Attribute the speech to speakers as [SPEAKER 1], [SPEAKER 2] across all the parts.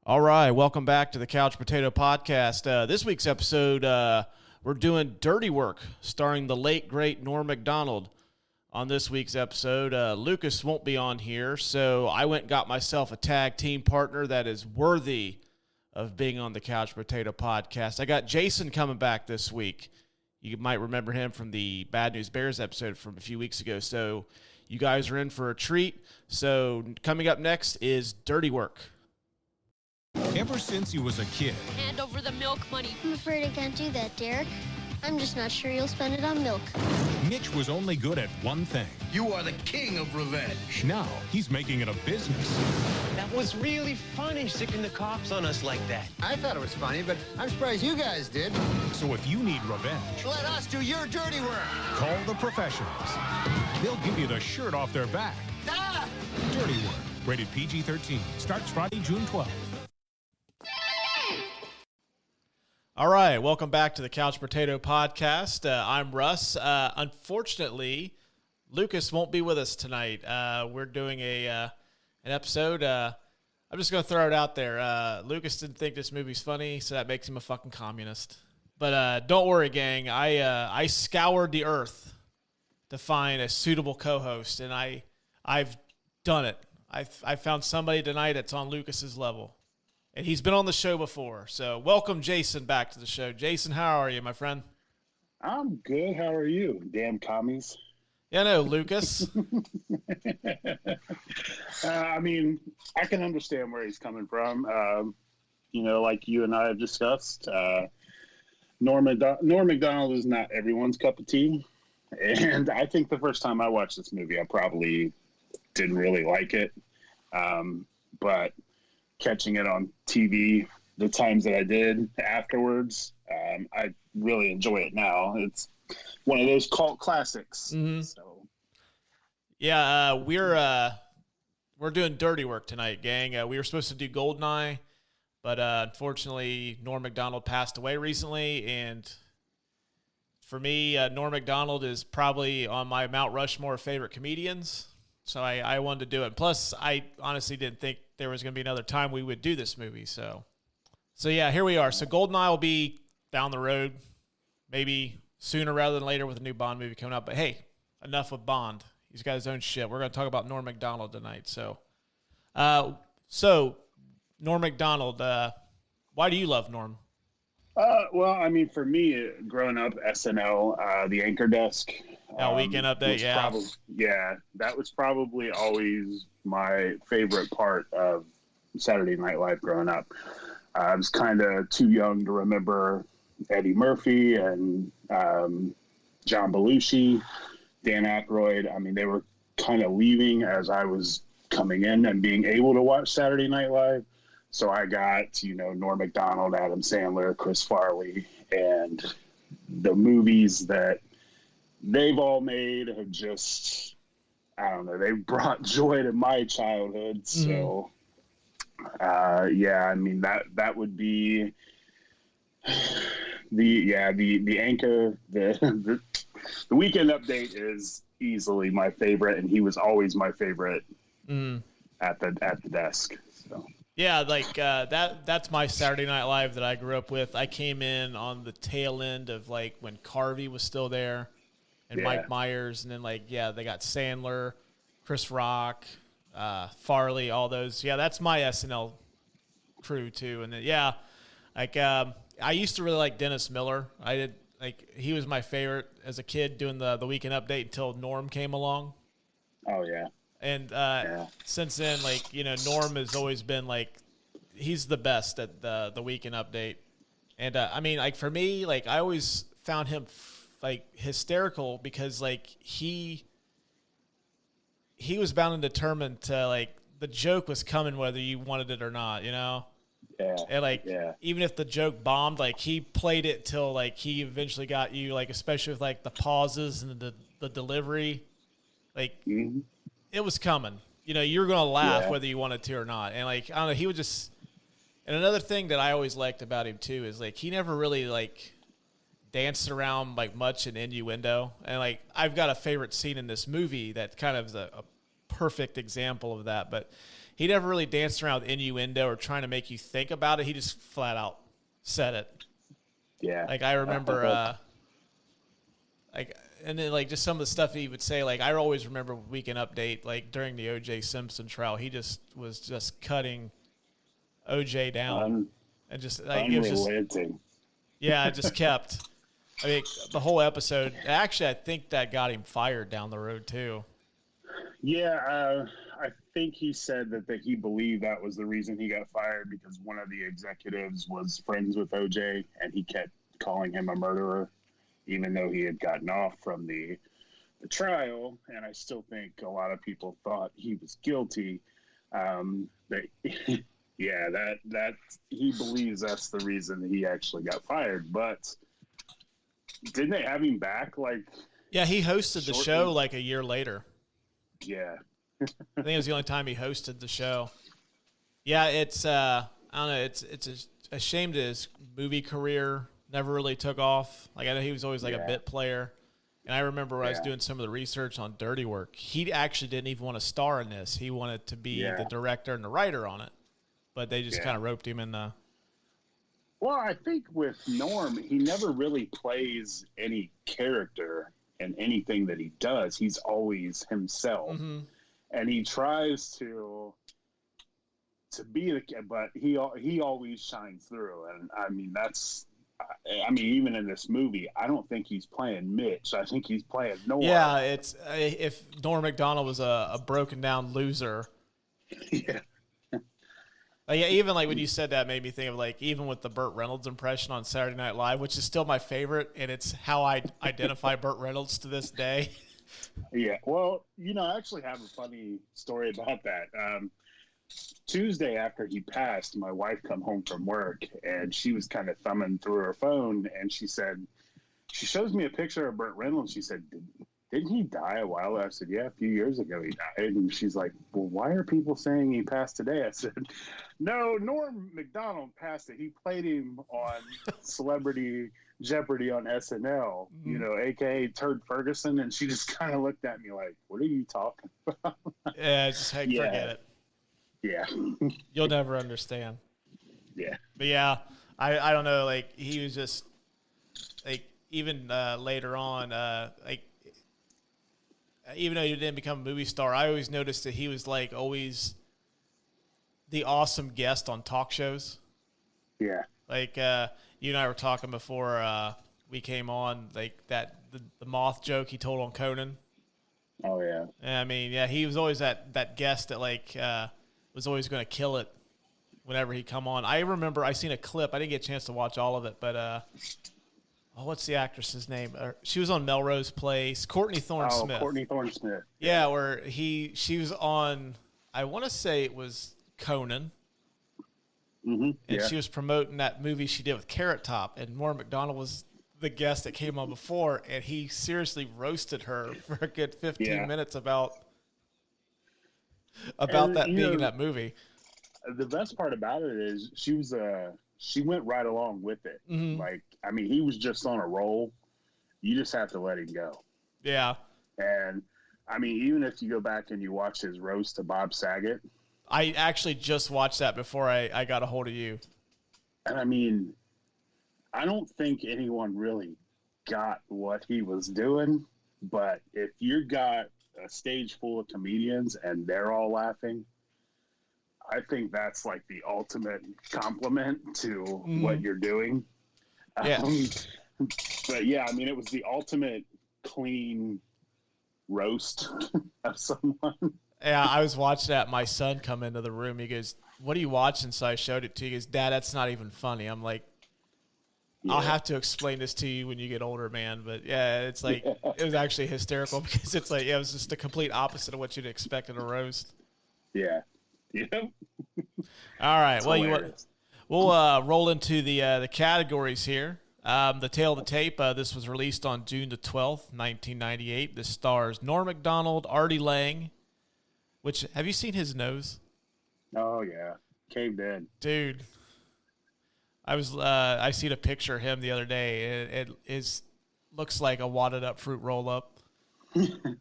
[SPEAKER 1] All right, welcome back to the Couch Potato Podcast. This week's episode, we're doing Dirty Work, starring the late, great Norm Macdonald. On this week's episode, Lucas won't be on here, so I went and got myself a tag team partner that is worthy of being on the Couch Potato Podcast. I got Jason coming back this week. You might remember him from the Bad News Bears episode from a few weeks ago, so you guys are in for a treat. So coming up next is Dirty Work.
[SPEAKER 2] Ever since he was a kid.
[SPEAKER 3] Hand over the milk money.
[SPEAKER 4] I'm afraid I can't do that, Derek. I'm just not sure you'll spend it on milk.
[SPEAKER 2] Mitch was only good at one thing.
[SPEAKER 5] You are the king of revenge.
[SPEAKER 2] Now he's making it a business.
[SPEAKER 6] That was really funny, sticking the cops on us like that.
[SPEAKER 5] I thought it was funny, but I'm surprised you guys did.
[SPEAKER 2] So if you need revenge,
[SPEAKER 5] Let us do your dirty work.
[SPEAKER 2] call the professionals. They'll give you the shirt off their back.
[SPEAKER 5] Ah!
[SPEAKER 2] Dirty Work. Rated PG-13. Starts Friday, June 12th.
[SPEAKER 1] All right, welcome back to the Couch Potato Podcast. I'm Russ. Unfortunately, Lucas won't be with us tonight. We're doing an episode. I'm just going to throw it out there. Lucas didn't think this movie's funny, so that makes him a fucking communist. But don't worry, gang. I scoured the earth to find a suitable co-host, and I've done it. I found somebody tonight that's on Lucas's level. And he's been on the show before. So welcome Jason back to the show. Jason, how are you, my friend?
[SPEAKER 7] I'm good. How are you, damn commies?
[SPEAKER 1] Yeah, no, Lucas.
[SPEAKER 7] I mean, I can understand where he's coming from. Like you and I have discussed, Norm Macdonald is not everyone's cup of tea. And I think the first time I watched this movie, I probably didn't really like it. But catching it on TV the times that I did afterwards, I really enjoy it now. It's one of those cult classics.
[SPEAKER 1] Mm-hmm.
[SPEAKER 7] So,
[SPEAKER 1] Yeah, we're doing Dirty Work tonight, gang. We were supposed to do Goldeneye, but unfortunately, Norm Macdonald passed away recently, and for me, Norm Macdonald is probably on my Mount Rushmore of favorite comedians. So I wanted to do it. Plus, I honestly didn't think there was going to be another time we would do this movie. So yeah, here we are. So Goldeneye will be down the road, maybe sooner rather than later with a new Bond movie coming up. But hey, enough of Bond. He's got his own shit. We're going to talk about Norm Macdonald tonight. So Norm Macdonald, why do you love Norm?
[SPEAKER 7] well, I mean, for me, growing up, SNL, the Anchor Desk.
[SPEAKER 1] Weekend Update, yeah.
[SPEAKER 7] That was probably always my favorite part of Saturday Night Live growing up. I was kind of too young to remember Eddie Murphy and John Belushi, Dan Aykroyd. I mean, they were kind of leaving as I was coming in and being able to watch Saturday Night Live. So I got, Norm Macdonald, Adam Sandler, Chris Farley, and the movies that they've all made have just, I don't know, they've brought joy to my childhood. So, I mean, that would be the Anchor, the Weekend Update is easily my favorite, and he was always my favorite at the desk. So.
[SPEAKER 1] Yeah, like that's my Saturday Night Live that I grew up with. I came in on the tail end of like when Carvey was still there and Mike Myers, and then they got Sandler, Chris Rock, Farley, all those. Yeah, that's my SNL crew too. And then I used to really like Dennis Miller. He was my favorite as a kid doing the Weekend Update until Norm came along.
[SPEAKER 7] Oh yeah.
[SPEAKER 1] And since then, Norm has always been he's the best at the Weekend Update. And I mean, for me, I always found him hysterical because he was bound and determined to the joke was coming whether you wanted it or not, Yeah. And even if the joke bombed, he played it till he eventually got you, especially with the pauses and the delivery, it was coming. You were going to laugh whether you wanted to or not. And I don't know, he would just. And another thing that I always liked about him too is he never really danced around much in innuendo. And I've got a favorite scene in this movie that kind of is a perfect example of that. But he never really danced around with innuendo or trying to make you think about it. He just flat out said it.
[SPEAKER 7] Yeah.
[SPEAKER 1] Like, I remember, and then, like, just some of the stuff he would say, like, I always remember Weekend Update, like, during the O.J. Simpson trial, he just was just cutting O.J. down. And just, like, it was just, yeah, it just kept. I mean, the whole episode, actually, I think that got him fired down the road, too.
[SPEAKER 7] Yeah, I think he said that he believed that was the reason he got fired, because one of the executives was friends with OJ, and he kept calling him a murderer, even though he had gotten off from the trial. And I still think a lot of people thought he was guilty. But yeah, that he believes that's the reason that he actually got fired. But didn't they have him back? Like,
[SPEAKER 1] yeah, he hosted the show like a year later.
[SPEAKER 7] Yeah.
[SPEAKER 1] I think it was the only time he hosted the show. Yeah, it's I don't know, it's a shame that his movie career never really took off. Like, I know he was always like a bit player. And I remember when I was doing some of the research on Dirty Work, he actually didn't even want to star in this. He wanted to be the director and the writer on it. But they just kind of roped him in the...
[SPEAKER 7] Well, I think with Norm, he never really plays any character in anything that he does. He's always himself. Mm-hmm. And he tries to be but he always shines through. And I mean, even in this movie, I don't think he's playing Mitch. I think he's playing Norm.
[SPEAKER 1] Yeah, it's if Norm Macdonald was a broken down loser.
[SPEAKER 7] Yeah.
[SPEAKER 1] Yeah, even like when you said that, made me think of like even with the Burt Reynolds impression on Saturday Night Live, which is still my favorite, and it's how I identify Burt Reynolds to this day.
[SPEAKER 7] Yeah, well, I actually have a funny story about that. Tuesday after he passed, my wife come home from work, and she was kind of thumbing through her phone, and she shows me a picture of Burt Reynolds. She said, didn't he die a while ago? I said, yeah, a few years ago he died. And she's like, well, why are people saying he passed today? I said, no, Norm Macdonald passed it. He played him on Celebrity Jeopardy on SNL, a.k.a. Turd Ferguson. And she just kind of looked at me like, what are you talking about?
[SPEAKER 1] Yeah, just forget it.
[SPEAKER 7] Yeah.
[SPEAKER 1] You'll never understand.
[SPEAKER 7] Yeah.
[SPEAKER 1] But yeah, I don't know. Like, he was just, like, even later on, like, even though he didn't become a movie star, I always noticed that he was like always the awesome guest on talk shows.
[SPEAKER 7] Yeah.
[SPEAKER 1] Like you and I were talking before we came on, like the moth joke he told on Conan.
[SPEAKER 7] Oh yeah.
[SPEAKER 1] I mean, yeah, he was always that guest that like was always going to kill it whenever he come on. I remember I seen a clip. I didn't get a chance to watch all of it, but what's the actress's name? She was on Melrose Place. Courtney Thorne-Smith.
[SPEAKER 7] Oh, Courtney Thorne-Smith.
[SPEAKER 1] Yeah, where she was on, I want to say it was Conan.
[SPEAKER 7] Mm-hmm.
[SPEAKER 1] And she was promoting that movie she did with Carrot Top. And Norm Macdonald was the guest that came on before. And he seriously roasted her for a good 15 minutes about that being in that movie.
[SPEAKER 7] The best part about it is she went right along with it. Mm-hmm. Like, I mean, he was just on a roll. You just have to let him go.
[SPEAKER 1] Yeah.
[SPEAKER 7] And, I mean, even if you go back and you watch his roast to Bob Saget.
[SPEAKER 1] I actually just watched that before I got a hold of you.
[SPEAKER 7] And, I mean, I don't think anyone really got what he was doing. But if you got a stage full of comedians and they're all laughing, I think that's like the ultimate compliment to what you're doing.
[SPEAKER 1] Yeah.
[SPEAKER 7] But yeah, I mean, it was the ultimate clean roast of someone.
[SPEAKER 1] Yeah, I was watching that. My son come into the room. He goes, "What are you watching?" So I showed it to you. He goes, "Dad, that's not even funny." I'm like, I'll have to explain this to you when you get older, man. But yeah, it's like, it was actually hysterical because it's like, it was just the complete opposite of what you'd expect in a roast.
[SPEAKER 7] Yeah. Yep.
[SPEAKER 1] All right. We'll roll into the categories here. The Tale of the Tape. This was released on June the 12th, 1998. This stars Norm Macdonald, Artie Lang. Which, have you seen his nose?
[SPEAKER 7] Oh yeah, caved in,
[SPEAKER 1] dude. I seen a picture of him the other day. It looks like a wadded up fruit roll up.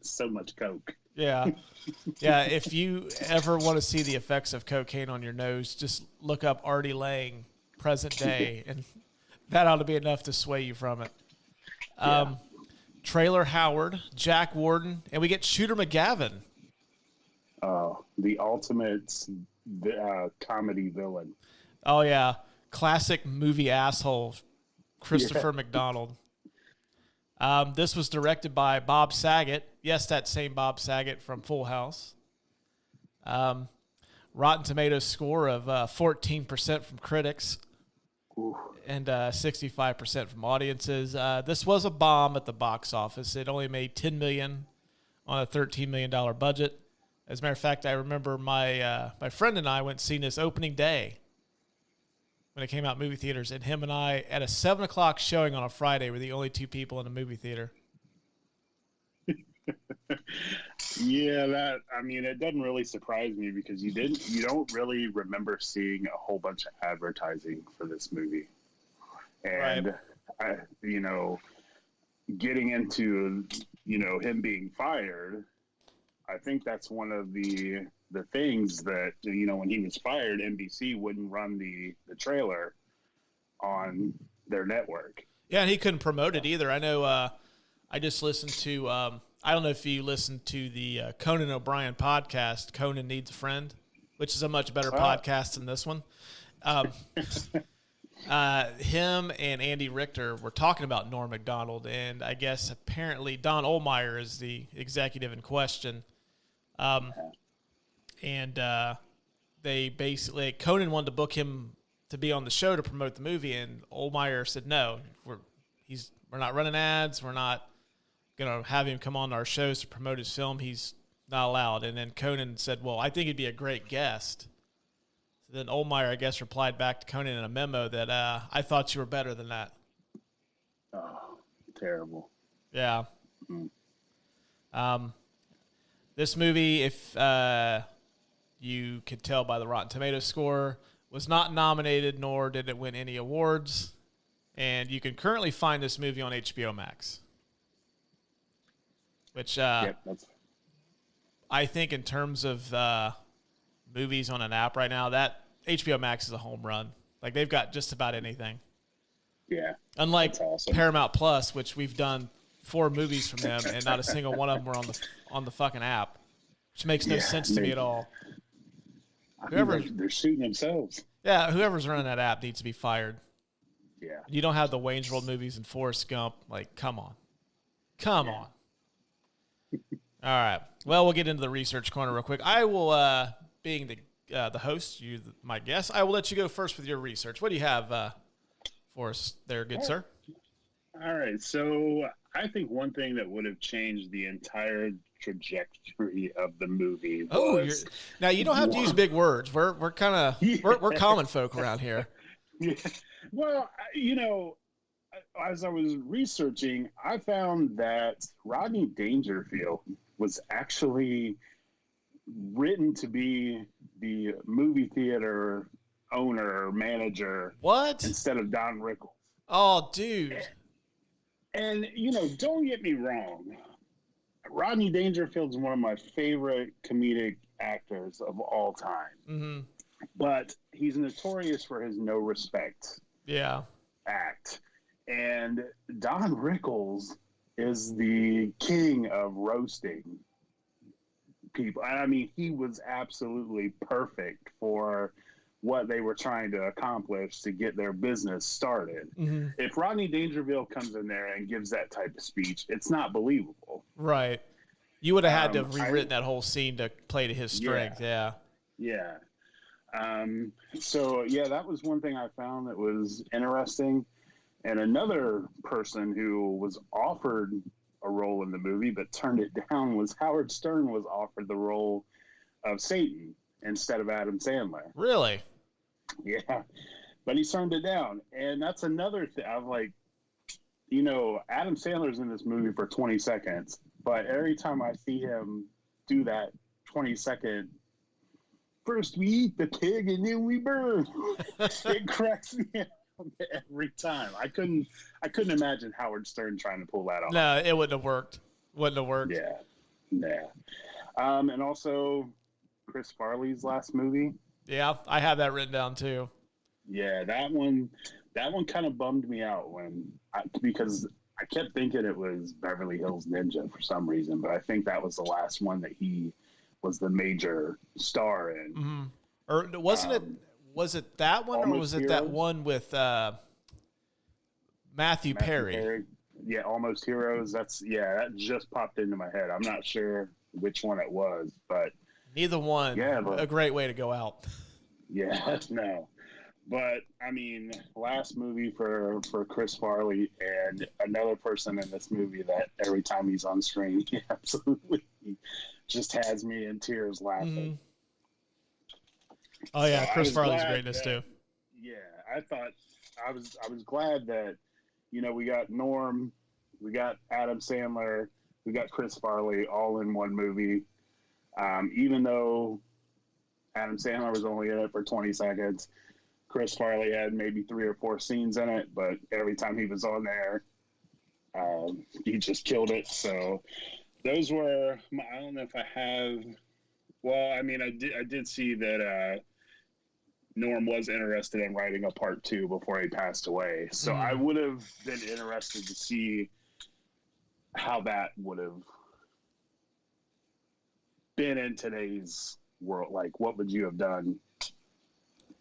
[SPEAKER 7] So much coke.
[SPEAKER 1] Yeah. Yeah, if you ever want to see the effects of cocaine on your nose, just look up Artie Lang present day, and that ought to be enough to sway you from it. Trailer Howard, Jack Warden, and we get Shooter McGavin.
[SPEAKER 7] Oh, the ultimate comedy villain.
[SPEAKER 1] Oh, yeah. Classic movie asshole, Christopher McDonald. This was directed by Bob Saget. Yes, that same Bob Saget from Full House. Rotten Tomatoes score of 14% from critics.
[SPEAKER 7] Ooh.
[SPEAKER 1] And 65% from audiences. This was a bomb at the box office. It only made $10 million on a $13 million budget. As a matter of fact, I remember my friend and I went and seen this opening day when it came out in movie theaters, and him and I, at a 7 o'clock showing on a Friday, were the only two people in the movie theater.
[SPEAKER 7] Yeah, it doesn't really surprise me because you don't really remember seeing a whole bunch of advertising for this movie. And,
[SPEAKER 1] right.
[SPEAKER 7] Getting into, him being fired, I think that's one of the things that, when he was fired, NBC wouldn't run the trailer on their network.
[SPEAKER 1] Yeah, and he couldn't promote it either. I know I just listened to, I don't know if you listened to the Conan O'Brien podcast, Conan Needs a Friend, which is a much better podcast than this one. Him and Andy Richter were talking about Norm Macdonald, and I guess apparently Don Ohlmeyer is the executive in question. And they basically, Conan wanted to book him to be on the show to promote the movie, and Ohlmeyer said, no, we're not running ads. We're not going to have him come on our shows to promote his film. He's not allowed. And then Conan said, well, I think he'd be a great guest. So then Ohlmeyer, I guess, replied back to Conan in a memo that I thought you were better than that.
[SPEAKER 7] Oh, terrible.
[SPEAKER 1] Yeah. This movie, if you could tell by the Rotten Tomatoes score, was not nominated, nor did it win any awards. And you can currently find this movie on HBO Max. Which I think in terms of movies on an app right now, that HBO Max is a home run. Like, they've got just about anything.
[SPEAKER 7] Yeah.
[SPEAKER 1] Unlike
[SPEAKER 7] awesome.
[SPEAKER 1] Paramount Plus, which we've done 4 movies from them, and not a single one of them were on the fucking app, which makes no sense to me at all.
[SPEAKER 7] They're shooting themselves.
[SPEAKER 1] Yeah, whoever's running that app needs to be fired.
[SPEAKER 7] Yeah.
[SPEAKER 1] You don't have the Wayne's World movies and Forrest Gump. Like, come on. Come on. All right. Well, we'll get into the research corner real quick. I will, being the host, you my guest, I will let you go first with your research. What do you have for us there, good sir?
[SPEAKER 7] All right. So I think one thing that would have changed the entire trajectory of the movie was...
[SPEAKER 1] now you don't have to use big words. We're kind of we're common folk around here.
[SPEAKER 7] Yeah. Well, as I was researching, I found that Rodney Dangerfield was actually written to be the movie theater owner or manager.
[SPEAKER 1] What?
[SPEAKER 7] Instead of Don Rickles.
[SPEAKER 1] Oh, dude.
[SPEAKER 7] And, don't get me wrong. Rodney Dangerfield's one of my favorite comedic actors of all time.
[SPEAKER 1] Mm-hmm.
[SPEAKER 7] But he's notorious for his no respect act. And Don Rickles is the king of roasting people. I mean, he was absolutely perfect for what they were trying to accomplish to get their business started. Mm-hmm. If Rodney Dangerfield comes in there and gives that type of speech, it's not believable.
[SPEAKER 1] Right. You would have had to have rewritten that whole scene to play to his strength. Yeah.
[SPEAKER 7] Yeah. So, that was one thing I found that was interesting. And another person who was offered a role in the movie but turned it down was Howard Stern. Was offered the role of Satan instead of Adam Sandler.
[SPEAKER 1] Really?
[SPEAKER 7] Yeah. But he turned it down. And that's another thing. I'm like, Adam Sandler's in this movie for 20 seconds. But every time I see him do that 20-second, first we eat the pig and then we burn, it cracks me up every time. I couldn't imagine Howard Stern trying to pull that off.
[SPEAKER 1] No, it wouldn't have worked.
[SPEAKER 7] Yeah. And also Chris Farley's last movie.
[SPEAKER 1] Yeah, I have that written down too.
[SPEAKER 7] Yeah, that one kind of bummed me out because I kept thinking it was Beverly Hills Ninja for some reason, but I think that was the last one that he was the major star in.
[SPEAKER 1] Mm-hmm. Or wasn't it? Was it that one, or was it that one with Matthew Perry?
[SPEAKER 7] Yeah, Almost Heroes. That just popped into my head. I'm not sure which one it was, but
[SPEAKER 1] neither one.
[SPEAKER 7] Yeah, but,
[SPEAKER 1] a great way to go out.
[SPEAKER 7] Yeah, no. But I mean, last movie for Chris Farley, and another person in this movie that every time he's on screen, he absolutely just has me in tears laughing.
[SPEAKER 1] Mm-hmm. Oh yeah, so Chris Farley's greatness too.
[SPEAKER 7] Yeah, I thought I was glad that we got Norm, we got Adam Sandler, we got Chris Farley all in one movie. Even though Adam Sandler was only in it for 20 seconds, Chris Farley had maybe 3 or 4 scenes in it, but every time he was on there, he just killed it. So those were, I don't know if I have, well, I mean, I did see that Norm was interested in writing a part 2 before he passed away. So I would have been interested to see how that would have been in today's world. Like, what would you have done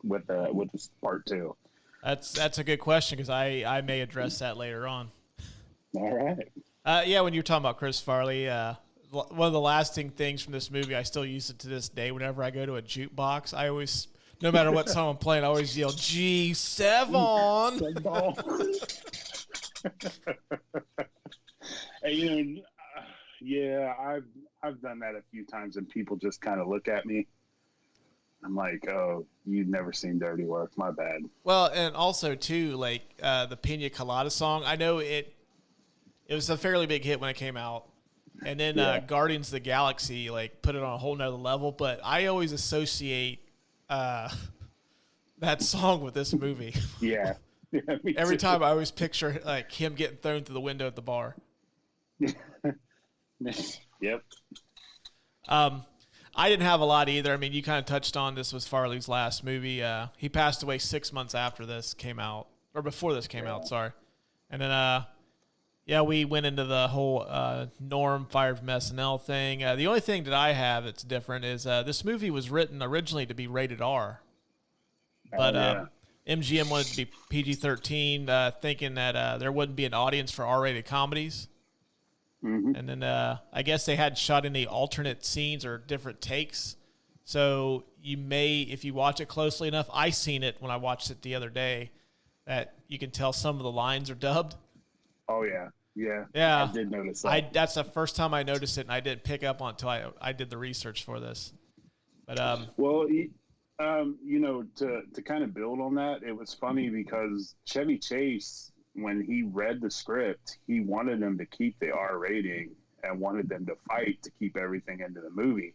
[SPEAKER 7] with this part 2?
[SPEAKER 1] That's a good question, because I may address that later on.
[SPEAKER 7] All right.
[SPEAKER 1] Yeah, when you're talking about Chris Farley, one of the lasting things from this movie, I still use it to this day. Whenever I go to a jukebox, I always, no matter what song I'm playing, I always yell G7.
[SPEAKER 7] And, yeah, I've done that a few times, and people just kind of look at me. I'm like, oh, you've never seen Dirty Work. My bad. Well,
[SPEAKER 1] and also, too, like the Pina Colada song, I know it was a fairly big hit when it came out. And then Guardians of the Galaxy, like, put it on a whole nother level. But I always associate that song with this movie.
[SPEAKER 7] Yeah.
[SPEAKER 1] Every time I always picture, like, him getting thrown through the window at the bar.
[SPEAKER 7] Yep.
[SPEAKER 1] I didn't have a lot either. I mean, you kind of touched on this was Farley's last movie. He passed away 6 months after this came out, or before this came out, sorry. And then, we went into the whole Norm fired from SNL thing. The only thing that I have that's different is this movie was written originally to be rated R. But MGM wanted to be PG-13, thinking that there wouldn't be an audience for R-rated comedies. Mm-hmm. And then I guess they hadn't shot any alternate scenes or different takes. So you may, if you watch it closely enough, I seen it when I watched it the other day, that you can tell some of the lines are dubbed.
[SPEAKER 7] Oh, yeah. Yeah.
[SPEAKER 1] Yeah.
[SPEAKER 7] I did notice that.
[SPEAKER 1] That's the first time I noticed it, and I didn't pick up on it until I did the research for this. But
[SPEAKER 7] well, to kind of build on that, it was funny because Chevy Chase, when he read the script, he wanted them to keep the R rating and wanted them to fight to keep everything into the movie.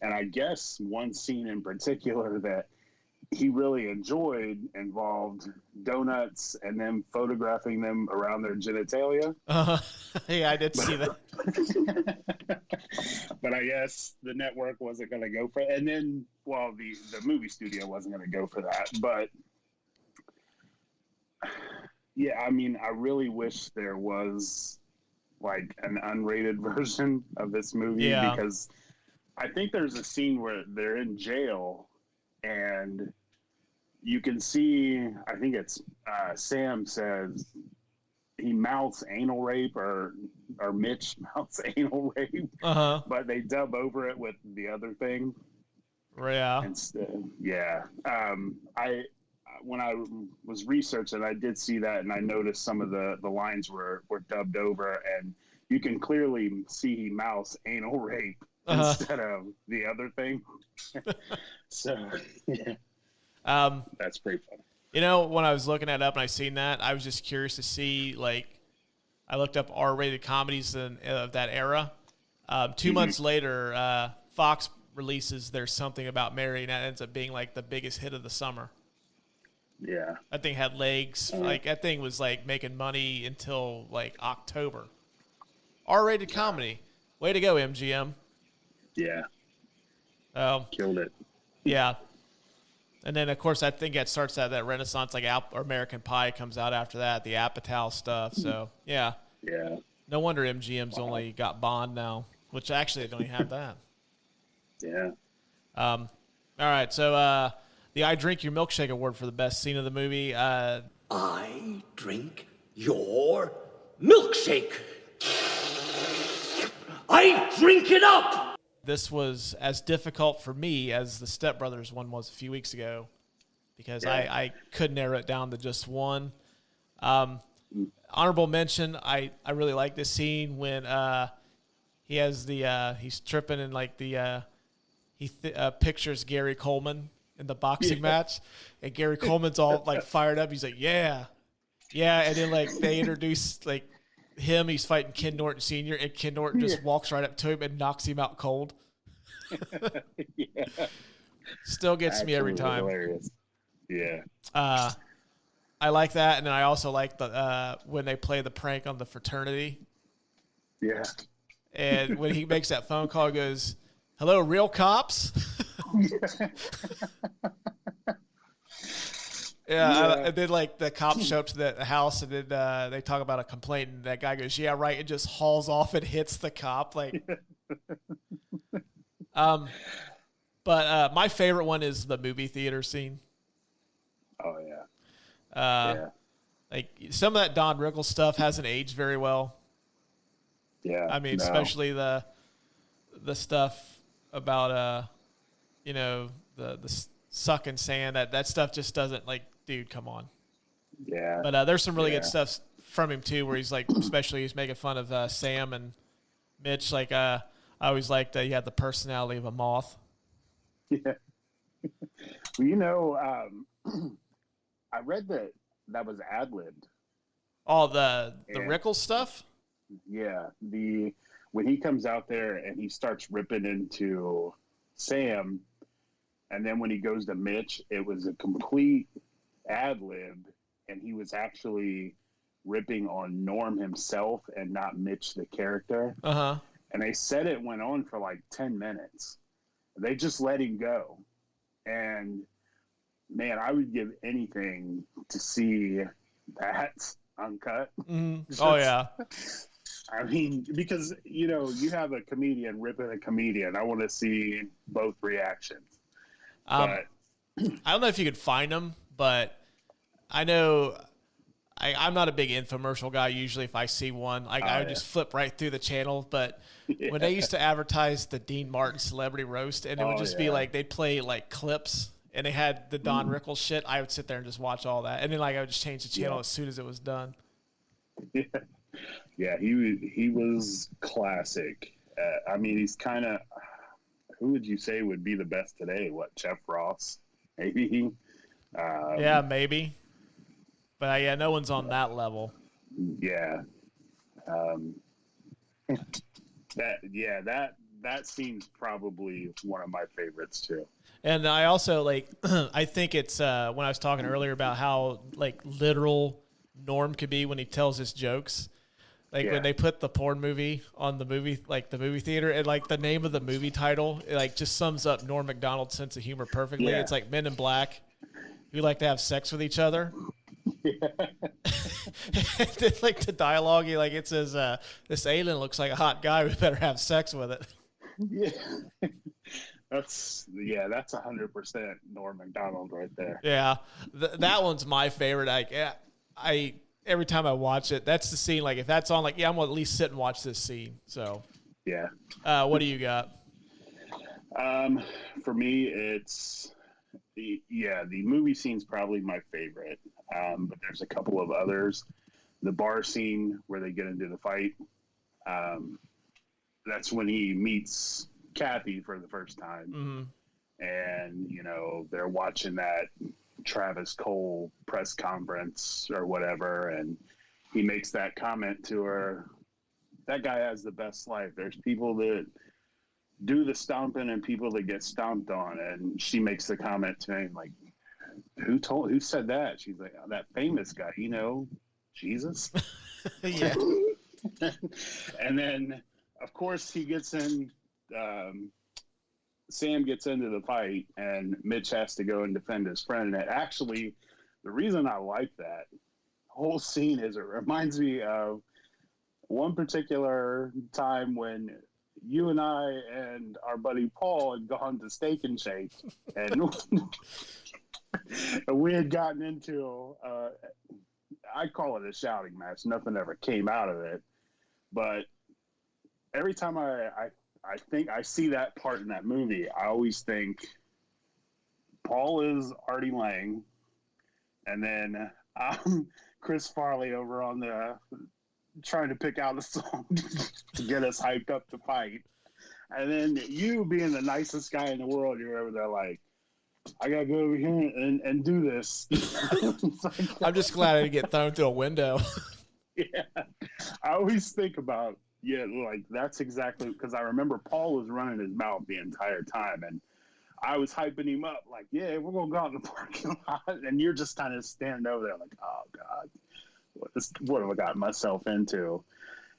[SPEAKER 7] And I guess one scene in particular that he really enjoyed involved donuts and them photographing them around their genitalia.
[SPEAKER 1] Yeah, I did see that.
[SPEAKER 7] But I guess the network wasn't going to go for it. And then, well, the movie studio wasn't going to go for that. But yeah, I mean, I really wish there was like an unrated version of this movie, because I think there's a scene where they're in jail and you can see, I think it's Sam says he mouths anal rape, or Mitch mouths anal rape, but they dub over it with the other thing.
[SPEAKER 1] Yeah.
[SPEAKER 7] Instead, yeah. When I was researching, I did see that, and I noticed some of the lines were dubbed over, and you can clearly see he mouths anal rape instead of the other thing. So, yeah. That's pretty funny.
[SPEAKER 1] You know, when I was looking that up and I seen that, I was just curious to see, like, I looked up R-rated comedies of that era. 2 months later, Fox releases There's Something About Mary, and that ends up being, like, the biggest hit of the summer.
[SPEAKER 7] Yeah.
[SPEAKER 1] That thing had legs. Like, that thing was, like, making money until, like, October. R-rated comedy. Way to go, MGM.
[SPEAKER 7] Yeah. Killed it.
[SPEAKER 1] Yeah. And then, of course, I think it starts that renaissance, like American Pie comes out after that, the Apatow stuff. So, yeah.
[SPEAKER 7] Yeah.
[SPEAKER 1] No wonder MGM's only got Bond now, which actually they don't even have that.
[SPEAKER 7] Yeah.
[SPEAKER 1] All right, so the I Drink Your Milkshake Award for the best scene of the movie.
[SPEAKER 3] I drink your milkshake. I drink it up!
[SPEAKER 1] This was as difficult for me as the Step Brothers one was a few weeks ago because I could narrow it down to just one. Honorable mention, I really like this scene when he has he's tripping and like he pictures Gary Coleman in the boxing match, and Gary Coleman's all like fired up. He's like, yeah, and then like they introduce like him. He's fighting Ken Norton Sr., and Ken Norton just walks right up to him and knocks him out cold. Still gets me every time.
[SPEAKER 7] Hilarious. Yeah.
[SPEAKER 1] I like that, and then I also like the when they play the prank on the fraternity.
[SPEAKER 7] Yeah.
[SPEAKER 1] And when he makes that phone call, he goes, "Hello, real cops." And then like the cops show up to the house, and then they talk about a complaint, and that guy goes, "Yeah, right," and just hauls off and hits the cop. Like, but my favorite one is the movie theater scene.
[SPEAKER 7] Oh yeah.
[SPEAKER 1] Like some of that Don Rickles stuff hasn't aged very well.
[SPEAKER 7] Yeah.
[SPEAKER 1] I mean, especially the stuff about the sucking sand. That stuff just doesn't, like, dude, come on.
[SPEAKER 7] Yeah.
[SPEAKER 1] But there's some really good stuff from him too, where he's like, especially he's making fun of Sam and Mitch. Like I always liked he had the personality of a moth.
[SPEAKER 7] Yeah. Well, I read that was ad-libbed.
[SPEAKER 1] All the Rickles stuff.
[SPEAKER 7] Yeah, when he comes out there and he starts ripping into Sam, and then when he goes to Mitch, it was a complete ad-lib, and he was actually ripping on Norm himself and not Mitch the character.
[SPEAKER 1] Uh-huh.
[SPEAKER 7] And they said it went on for like 10 minutes. They just let him go. And man, I would give anything to see that uncut.
[SPEAKER 1] Mm-hmm. Oh yeah.
[SPEAKER 7] I mean, because you have a comedian ripping a comedian. I want to see both reactions. But
[SPEAKER 1] I don't know if you could find them, but I know I'm not a big infomercial guy. Usually, if I see one, I would just flip right through the channel. But when they used to advertise the Dean Martin Celebrity Roast, and it would just be like they'd play like clips, and they had the Don Rickles shit, I would sit there and just watch all that, and then like I would just change the channel as soon as it was done.
[SPEAKER 7] Yeah, he was classic. I mean, he's kind of, who would you say would be the best today? What, Jeff Ross? Maybe.
[SPEAKER 1] Yeah, maybe. But yeah, no one's on that level.
[SPEAKER 7] Yeah. That scene's probably one of my favorites too.
[SPEAKER 1] And I also I think it's when I was talking earlier about how like literal Norm could be when he tells his jokes. Like when they put the porn movie on the movie theater, and like the name of the movie title, it like just sums up Norm Macdonald's sense of humor perfectly. Yeah. It's like Men in Black who like to have sex with each other. Yeah. And then, like the dialogue, it says, "This alien looks like a hot guy. We better have sex with it."
[SPEAKER 7] Yeah, that's 100% Norm Macdonald right there.
[SPEAKER 1] Yeah, that one's my favorite. I every time I watch it, that's the scene. Like if that's on, I'm gonna at least sit and watch this scene. So
[SPEAKER 7] yeah.
[SPEAKER 1] What do you got?
[SPEAKER 7] For me, it's the movie scene's probably my favorite. But there's a couple of others. The bar scene where they get into the fight. That's when he meets Kathy for the first time. Mm-hmm. And, they're watching that Travis Cole press conference or whatever. And he makes that comment to her. That guy has the best life. There's people that do the stomping and people that get stomped on. And she makes the comment to him, like, who said that? She's like, oh, that famous guy, Jesus.
[SPEAKER 1] Yeah.
[SPEAKER 7] And then, of course, he gets in Sam gets into the fight and Mitch has to go and defend his friend. And actually, the reason I like that whole scene is it reminds me of one particular time when you and I and our buddy Paul had gone to Steak and Shake, and we had gotten into, I call it a shouting match. Nothing ever came out of it. But every time I think I see that part in that movie, I always think Paul is Artie Lang, and then Chris Farley over on the trying to pick out a song to get us hyped up to fight. And then you being the nicest guy in the world, you're over there like, I gotta go over here and do this.
[SPEAKER 1] I'm just glad I didn't get thrown through a window.
[SPEAKER 7] Yeah. I always think about, like that's exactly, because I remember Paul was running his mouth the entire time, and I was hyping him up like, yeah, we're going to go out in the parking lot. And you're just kind of standing over there like, oh, God, what have I got myself into?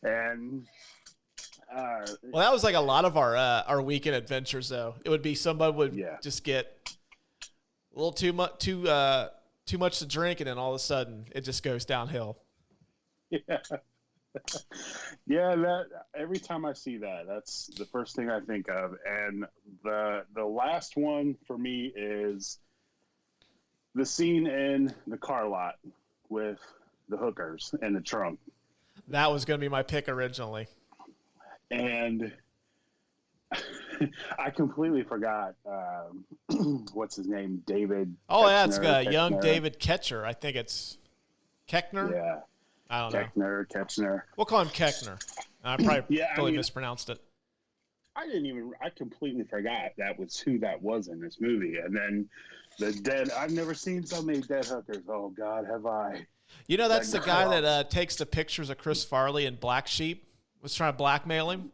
[SPEAKER 7] And
[SPEAKER 1] well, that was like a lot of our weekend adventures, though. It would be somebody would just get a little too much to drink, and then all of a sudden it just goes downhill.
[SPEAKER 7] Yeah. Yeah, that every time I see that, that's the first thing I think of. And the last one for me is the scene in the car lot with the hookers in the trunk.
[SPEAKER 1] That was going to be my pick originally.
[SPEAKER 7] And I completely forgot what's his name, David.
[SPEAKER 1] Oh, yeah, it's young David Ketcher. I think it's Keckner.
[SPEAKER 7] Yeah.
[SPEAKER 1] I don't know.
[SPEAKER 7] Ketchner.
[SPEAKER 1] We'll call him Keckner. I probably mispronounced it.
[SPEAKER 7] I completely forgot that was who that was in this movie. And then I've never seen so many dead hookers. Oh, God, have I.
[SPEAKER 1] You know, that's the guy that takes the pictures of Chris Farley and Black Sheep, was trying to blackmail him.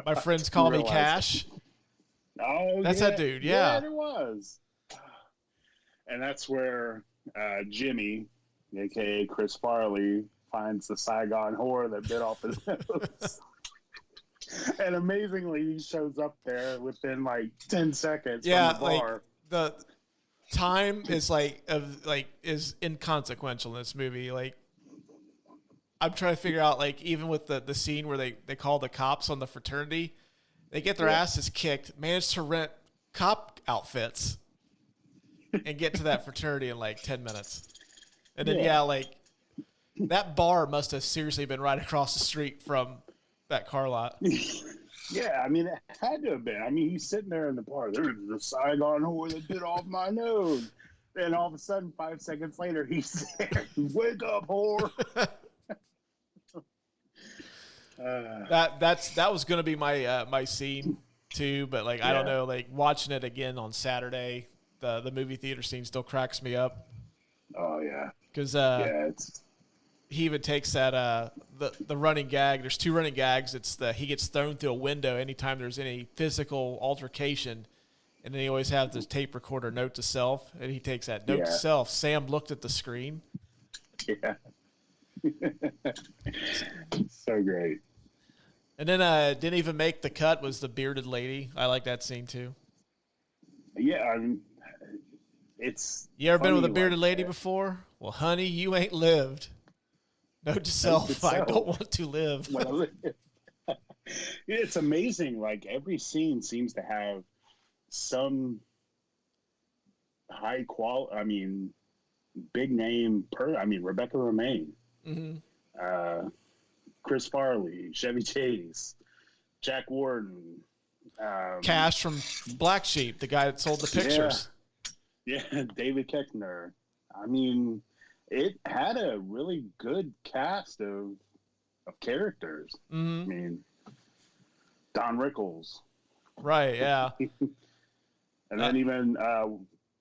[SPEAKER 1] My friends call me Cash.
[SPEAKER 7] Oh,
[SPEAKER 1] that's that dude, yeah.
[SPEAKER 7] Yeah, it was. And that's where Jimmy, a.k.a. Chris Farley, finds the Saigon whore that bit off his nose. And amazingly, he shows up there within like 10 seconds from the bar.
[SPEAKER 1] Like the time is is inconsequential in this movie. Like, I'm trying to figure out, like, even with the scene where they call the cops on the fraternity, they get their asses kicked, manage to rent cop outfits, and get to that fraternity in like 10 minutes. And then, that bar must have seriously been right across the street from that car lot.
[SPEAKER 7] Yeah, I mean, it had to have been. I mean, he's sitting there in the bar. There's the Saigon whore that bit off my nose. And all of a sudden, 5 seconds later, he's there. Wake up, whore.
[SPEAKER 1] That was going to be my scene too, but I don't know, like watching it again on Saturday, the movie theater scene still cracks me up.
[SPEAKER 7] Oh yeah,
[SPEAKER 1] because he even takes that the running gag. There's two running gags. It's he gets thrown through a window anytime there's any physical altercation, and then he always has this tape recorder note to self, and he takes that note to self. Sam looked at the screen.
[SPEAKER 7] Yeah. So great.
[SPEAKER 1] And then didn't even make the cut was the bearded lady. I like that scene too.
[SPEAKER 7] Yeah,
[SPEAKER 1] you ever been with a bearded lady before? Well, honey, you ain't lived. Note to self, I don't want to live.
[SPEAKER 7] It's amazing. Like every scene seems to have some high quality. I mean, big name Rebecca Romaine.
[SPEAKER 1] Mm-hmm.
[SPEAKER 7] Chris Farley, Chevy Chase, Jack Warden,
[SPEAKER 1] Cash from Black Sheep, the guy that sold the pictures.
[SPEAKER 7] Yeah, David Keckner. I mean, it had a really good cast of characters.
[SPEAKER 1] Mm-hmm.
[SPEAKER 7] I mean, Don Rickles.
[SPEAKER 1] Right, yeah.
[SPEAKER 7] And then even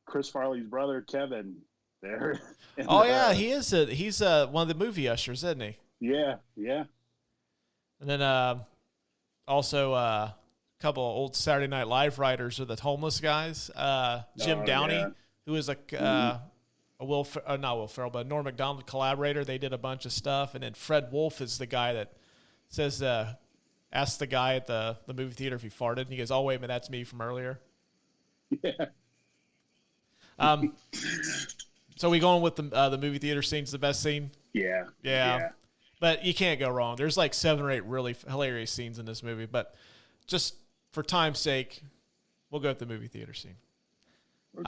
[SPEAKER 7] Chris Farley's brother, Kevin, there.
[SPEAKER 1] Oh, yeah, he's one of the movie ushers, isn't he?
[SPEAKER 7] Yeah, yeah.
[SPEAKER 1] And then also a couple of old Saturday Night Live writers are the homeless guys. Jim Downey, who is not Will Ferrell, but a Norm Macdonald collaborator. They did a bunch of stuff. And then Fred Wolf is the guy that says asked the guy at the movie theater if he farted. And he goes, "Oh wait a minute, that's me from earlier."
[SPEAKER 7] Yeah.
[SPEAKER 1] So we going with the movie theater scene's the best scene?
[SPEAKER 7] Yeah.
[SPEAKER 1] But you can't go wrong. There's like 7 or 8 really hilarious scenes in this movie. But just for time's sake, we'll go with the movie theater scene. We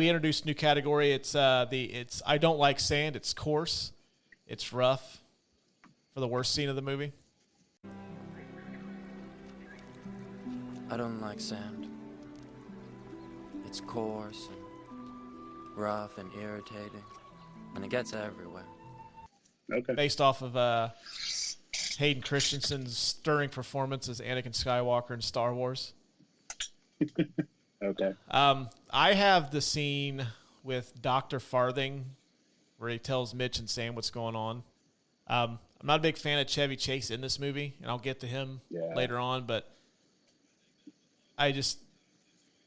[SPEAKER 1] introduced a new category. It's I don't like sand. It's coarse. It's rough. For the worst scene of the movie.
[SPEAKER 8] I don't like sand. It's coarse and rough and irritating, and it gets everywhere.
[SPEAKER 7] Okay.
[SPEAKER 1] Based off of Hayden Christensen's stirring performance as Anakin Skywalker in Star Wars.
[SPEAKER 7] Okay.
[SPEAKER 1] I have the scene with Dr. Farthing where he tells Mitch and Sam what's going on. I'm not a big fan of Chevy Chase in this movie, and I'll get to him later on, but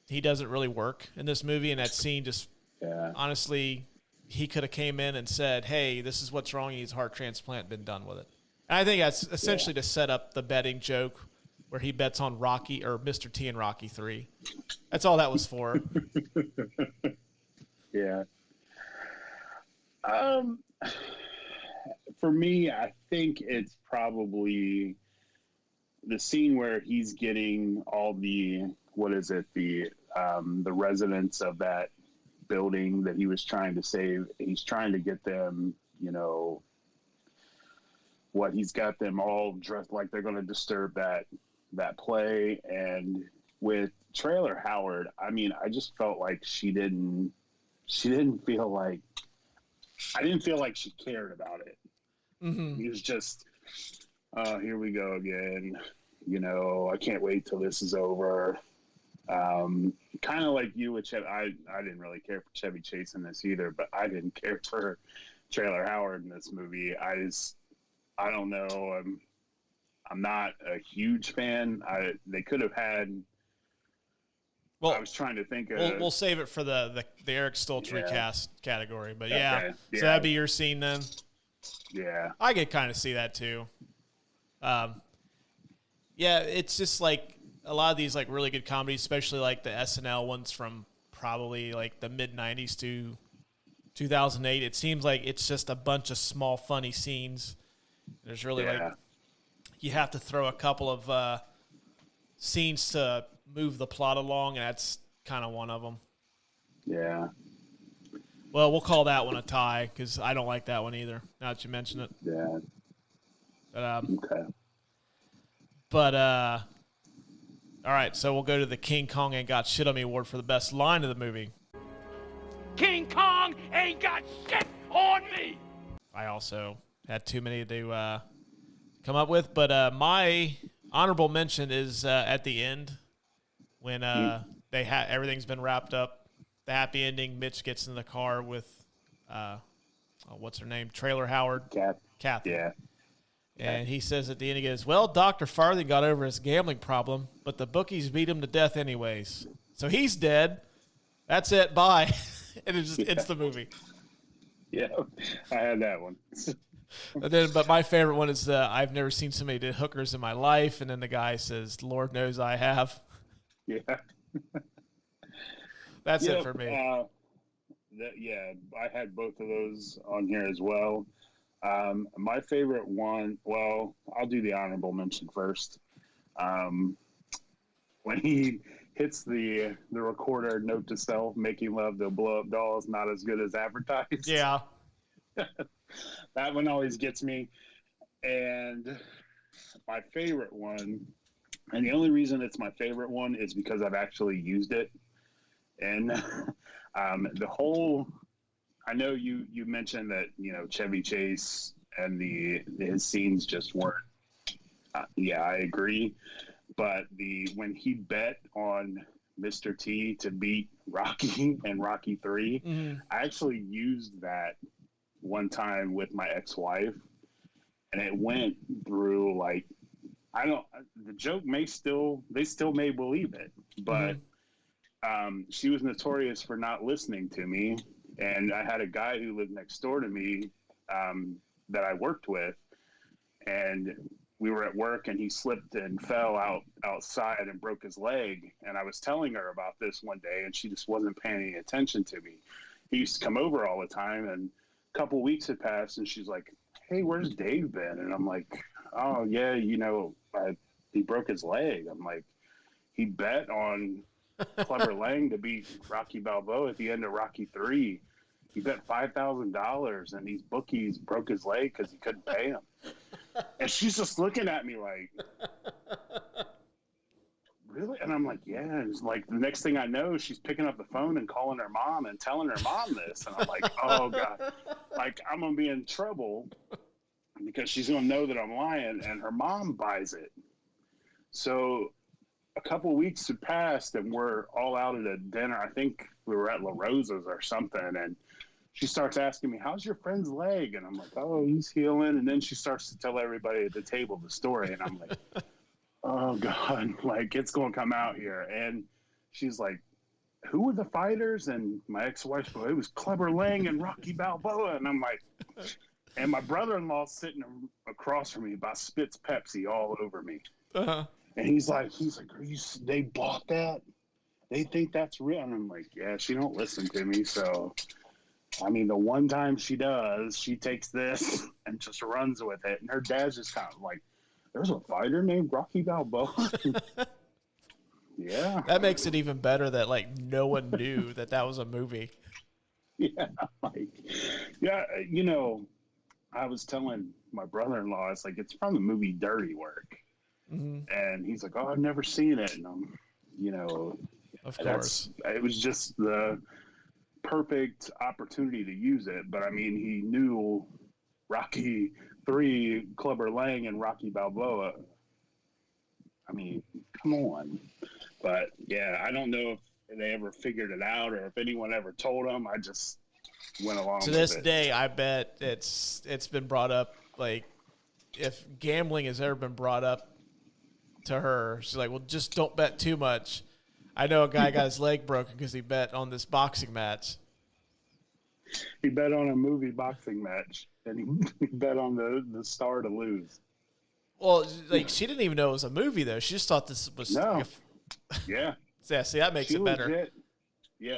[SPEAKER 1] he doesn't really work in this movie, and that scene just, honestly, he could have came in and said, "Hey, this is what's wrong. He needs a heart transplant," been done with it. And I think that's essentially to set up the betting joke where he bets on Rocky or Mr. T in Rocky 3. That's all that was for.
[SPEAKER 7] Yeah. For me, I think it's probably the scene where he's getting all the residents of that building that he was trying to save. He's trying to get them, he's got them all dressed like they're going to disturb that play. And with Trailer Howard, I mean, I just felt like I didn't feel like she cared about it.
[SPEAKER 1] Mm-hmm.
[SPEAKER 7] It was just, here we go again. I can't wait till this is over. Kind of like you with Chevy. I didn't really care for Chevy Chase in this either, but I didn't care for Trailer Howard in this movie. I don't know. I'm not a huge fan. They could have had. Well, I was trying to think of.
[SPEAKER 1] We'll save it for the Eric Stoltz recast category, but
[SPEAKER 7] Okay.
[SPEAKER 1] So that'd be your scene then.
[SPEAKER 7] Yeah,
[SPEAKER 1] I could kind of see that too. It's just like a lot of these like really good comedies, especially like the SNL ones from probably like the mid '90s to 2008. It seems like it's just a bunch of small funny scenes. There's really like you have to throw a couple of scenes to move the plot along, and that's kind of one of them. Yeah. Well, we'll call that one a tie because I don't like that one either. Now that you mention it.
[SPEAKER 7] Yeah.
[SPEAKER 1] Okay. But all right. So we'll go to the King Kong Ain't Got Shit on Me award for the best line of the movie.
[SPEAKER 3] King Kong ain't got shit on me.
[SPEAKER 1] I also had too many to come up with, but my honorable mention is at the end when everything's been wrapped up. The happy ending. Mitch gets in the car with what's her name? Trailer Howard. Kathy.
[SPEAKER 7] Yeah.
[SPEAKER 1] And he says at the end, he goes, "Well, Dr. Farthing got over his gambling problem, but the bookies beat him to death anyways. So he's dead. That's it. Bye." And it's the movie.
[SPEAKER 7] Yeah, I had that one.
[SPEAKER 1] But my favorite one is I've never seen somebody do hookers in my life. And then the guy says, "Lord knows I have."
[SPEAKER 7] Yeah.
[SPEAKER 1] That's it for me.
[SPEAKER 7] I had both of those on here as well. My favorite one, well, I'll do the honorable mention first. When he hits the recorder, note to self, making love to blow up dolls, not as good as advertised.
[SPEAKER 1] Yeah.
[SPEAKER 7] That one always gets me. And my favorite one, and the only reason it's my favorite one is because I've actually used it. And I know you mentioned that, Chevy Chase and his scenes just weren't, I agree. But when he bet on Mr. T to beat Rocky and Rocky 3, I actually used that one time with my ex-wife, and it went through the joke they still may believe it, but she was notorious for not listening to me. And I had a guy who lived next door to me that I worked with, and we were at work and he slipped and fell outside and broke his leg. And I was telling her about this one day and she just wasn't paying any attention to me. He used to come over all the time, and a couple of weeks had passed and she's like, "Hey, where's Dave been?" And I'm like, "Oh yeah, he broke his leg." I'm like, "He bet on Clubber Lang to beat Rocky Balboa at the end of Rocky 3. He bet $5,000 and these bookies broke his leg because he couldn't pay him." And she's just looking at me like, "Really?" And I'm like, "Yeah." And it's like the next thing I know, she's picking up the phone and calling her mom and telling her mom this. And I'm like, "Oh God, like I'm going to be in trouble because she's going to know that I'm lying." And her mom buys it. So a couple of weeks had passed and we're all out at a dinner. I think we were at La Rosa's or something. And she starts asking me, "How's your friend's leg?" And I'm like, "Oh, he's healing." And then she starts to tell everybody at the table the story. And I'm like, "Oh God, like it's going to come out here." And she's like, "Who were the fighters?" And my ex-wife's like, "It was Clubber Lang and Rocky Balboa." And I'm like, and my brother-in-law's sitting across from me about spits Pepsi all over me.
[SPEAKER 1] Uh-huh.
[SPEAKER 7] And he's like, "They bought that? They think that's real?" And I'm like, "Yeah, she don't listen to me. So, I mean, the one time she does, she takes this and just runs with it." And her dad's just kind of like, "There's a fighter named Rocky Balboa?" Yeah.
[SPEAKER 1] That makes it even better that like no one knew that was a movie.
[SPEAKER 7] Yeah. I was telling my brother-in-law, it's like, it's from the movie Dirty Work.
[SPEAKER 1] Mm-hmm.
[SPEAKER 7] And he's like, "Oh, I've never seen it." And I'm,
[SPEAKER 1] of course,
[SPEAKER 7] it was just the perfect opportunity to use it. But I mean, he knew Rocky 3, Clubber Lang, and Rocky Balboa. I mean, come on. But yeah, I don't know if they ever figured it out or if anyone ever told him. I just went along
[SPEAKER 1] to
[SPEAKER 7] with
[SPEAKER 1] this
[SPEAKER 7] it.
[SPEAKER 1] day. I bet it's been brought up. Like, if gambling has ever been brought up to her, she's like, "Well, just don't bet too much." I know a guy got his leg broken because he bet on this boxing match.
[SPEAKER 7] He bet on a movie boxing match, and he bet on the star to lose.
[SPEAKER 1] Well, like, she didn't even know it was a movie, though. She just thought this was
[SPEAKER 7] No. Yeah.
[SPEAKER 1] Yeah, see, that makes it better.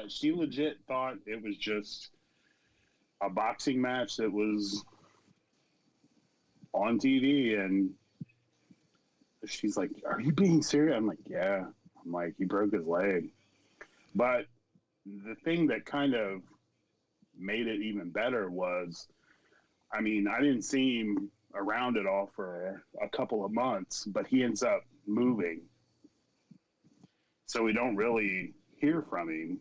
[SPEAKER 7] She legit thought it was just a boxing match that was on TV, and she's like, "Are you being serious?" I'm like, "Yeah." I'm like, "He broke his leg." But the thing that kind of made it even better was, I mean, I didn't see him around at all for a couple of months, but he ends up moving. So we don't really hear from him,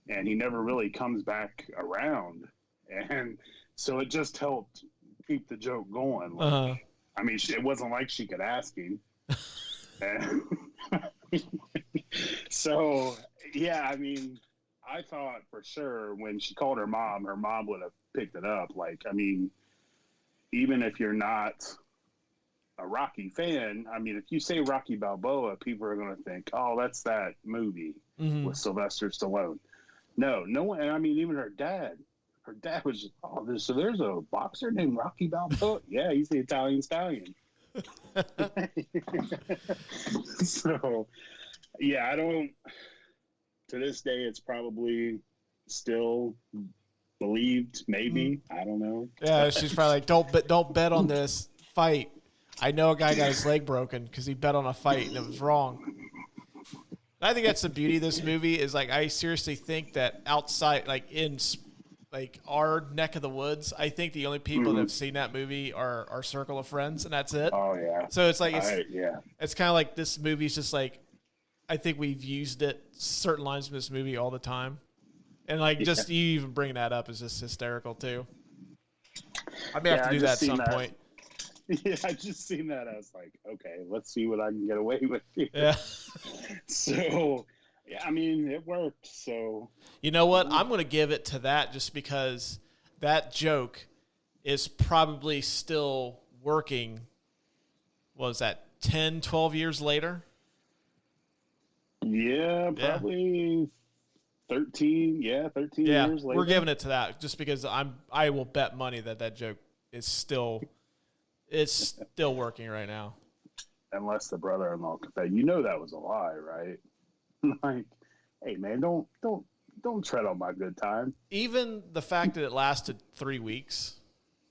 [SPEAKER 7] and he never really comes back around. And so it just helped keep the joke going. Like, I mean, it wasn't like she could ask him. And so, yeah, I mean, I thought for sure when she called her mom would have picked it up. Like, I mean, even if you're not a Rocky fan, I mean, if you say Rocky Balboa, people are going to think, "Oh, that's that movie with Sylvester Stallone." No one. And I mean, even her dad was just, "Oh, there's a boxer named Rocky Balboa." Yeah, he's the Italian Stallion. So, yeah, I don't. To this day, it's probably still believed. Maybe, I don't know.
[SPEAKER 1] Yeah, she's probably like, "Don't bet on this fight. I know a guy got his leg broken because he bet on a fight and it was wrong." And I think that's the beauty of this movie is, like, I seriously think that outside, like, in like our neck of the woods, I think the only people that have seen that movie are our circle of friends, and that's it.
[SPEAKER 7] Oh yeah.
[SPEAKER 1] So it's like
[SPEAKER 7] yeah.
[SPEAKER 1] It's kind of like this movie's just like, I think we've used certain lines from this movie all the time, and like just you even bringing that up is just hysterical too. I may have to do that at some point.
[SPEAKER 7] Yeah, I just seen that. I was like, okay, let's see what I can get away with here.
[SPEAKER 1] Yeah.
[SPEAKER 7] So, yeah, I mean, it worked. So,
[SPEAKER 1] you know what? I'm going to give it to that just because that joke is probably still working. What was that, 10, 12 years later?
[SPEAKER 7] Yeah, probably 13. Yeah, 13 years later.
[SPEAKER 1] We're giving it to that just because I will bet money that joke is still It's still working right now.
[SPEAKER 7] Unless the brother-in-law confessed. That was a lie, right? Like, hey man, don't tread on my good time.
[SPEAKER 1] Even the fact that it lasted 3 weeks,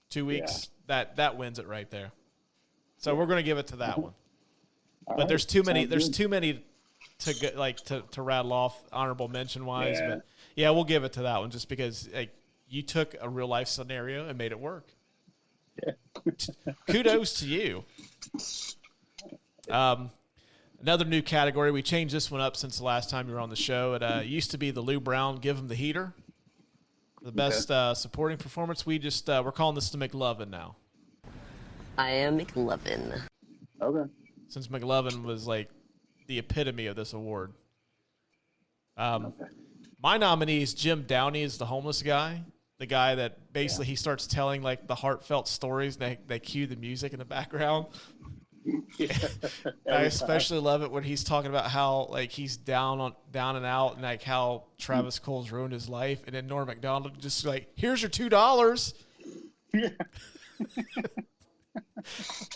[SPEAKER 1] 2 weeks, that wins it right there. So we're going to give it to that one. But
[SPEAKER 7] right,
[SPEAKER 1] there's too many.
[SPEAKER 7] sounds
[SPEAKER 1] There's
[SPEAKER 7] good.
[SPEAKER 1] too many to get, like to rattle off honorable mention wise.
[SPEAKER 7] Yeah.
[SPEAKER 1] But yeah, we'll give it to that one just because like you took a real life scenario and made it work.
[SPEAKER 7] Yeah.
[SPEAKER 1] Kudos to you. Another new category. We changed this one up since the last time you were on the show. It used to be the Lou Brown Give Him the Heater. The best supporting performance. We're calling this the McLovin now.
[SPEAKER 9] I am McLovin.
[SPEAKER 7] Okay.
[SPEAKER 1] Since McLovin was like the epitome of this award. My nominee is Jim Downey as the homeless guy. The guy that basically he starts telling like the heartfelt stories and they cue the music in the background. I especially love it when he's talking about how like he's down and out and like how Travis Cole's ruined his life, and then Norm Macdonald just like, here's your $2.
[SPEAKER 7] Yeah.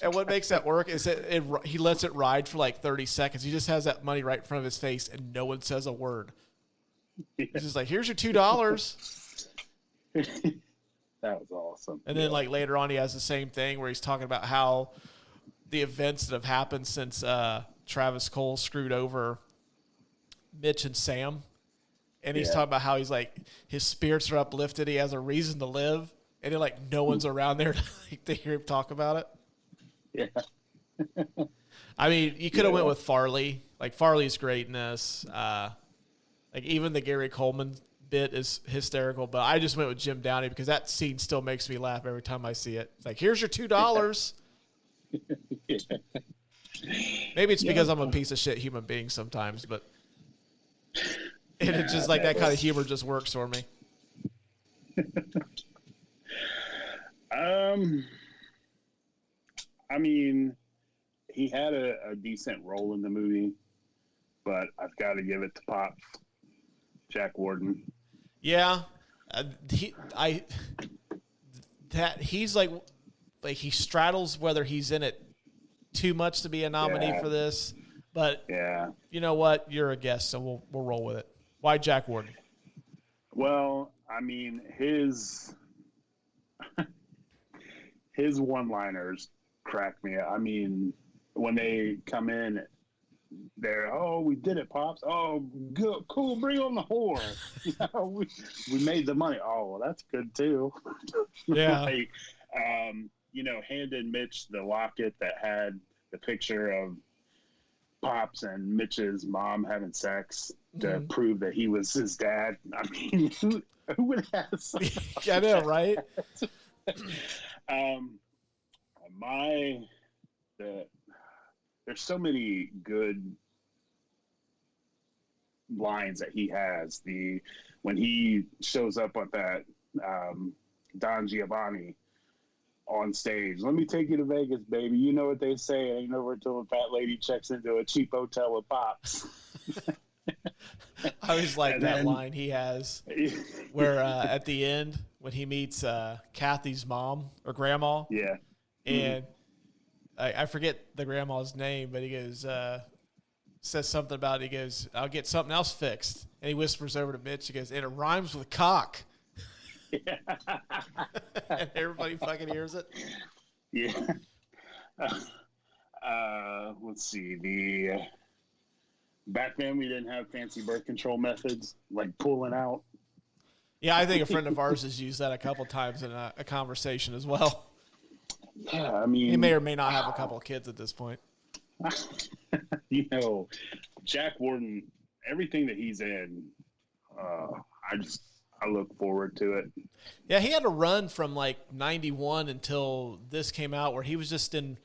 [SPEAKER 1] And what makes that work is that he lets it ride for like 30 seconds. He just has that money right in front of his face and no one says a word. He's just like, here's your $2.
[SPEAKER 7] That was awesome.
[SPEAKER 1] And then like later on he has the same thing where he's talking about how the events that have happened since Travis Cole screwed over Mitch and Sam. And he's talking about how he's like, his spirits are uplifted. He has a reason to live. And then like no one's around there to hear him talk about it.
[SPEAKER 7] Yeah.
[SPEAKER 1] I mean, you could have went with Farley. Like Farley's great in this. Like even the Gary Coleman bit is hysterical, but I just went with Jim Downey because that scene still makes me laugh every time I see it. It's like, here's your $2.
[SPEAKER 7] Yeah.
[SPEAKER 1] Maybe it's because I'm a piece of shit human being sometimes, but it's just like that kind of humor just works for me.
[SPEAKER 7] I mean, he had a decent role in the movie, but I've got to give it to Pops, Jack Warden.
[SPEAKER 1] Yeah, he's like he straddles whether he's in it too much to be a nominee for this, but you know what? You're a guest, so we'll roll with it. Why Jack Warden?
[SPEAKER 7] Well, I mean, his one-liners crack me up. I mean, when they come in, they're, oh, we did it, Pops. Oh, good, cool, bring on the whore. We made the money. Oh, well, that's good too.
[SPEAKER 1] Yeah.
[SPEAKER 7] Like, handed Mitch the locket that had the picture of Pops and Mitch's mom having sex to prove that he was his dad. I mean, who would have
[SPEAKER 1] I know, right?
[SPEAKER 7] There's so many good lines that he has. When he shows up at that Don Giovanni on stage, let me take you to Vegas, baby. You know what they say, ain't over till a fat lady checks into a cheap hotel with Pops.
[SPEAKER 1] I always like that line he has where at the end when he meets Kathy's mom or grandma.
[SPEAKER 7] Yeah.
[SPEAKER 1] And I forget the grandma's name, but he goes, says something about it. He goes, I'll get something else fixed. And he whispers over to Mitch. He goes, and it rhymes with cock.
[SPEAKER 7] Yeah.
[SPEAKER 1] And everybody fucking hears it.
[SPEAKER 7] Yeah. Let's see. Back then we didn't have fancy birth control methods like pulling out.
[SPEAKER 1] Yeah, I think a friend of ours has used that a couple times in a conversation as well.
[SPEAKER 7] Yeah, I mean,
[SPEAKER 1] he may or may not have a couple of kids at this point.
[SPEAKER 7] Jack Warden, everything that he's in, I look forward to it.
[SPEAKER 1] Yeah, he had a run from like 91 until this came out where he was just in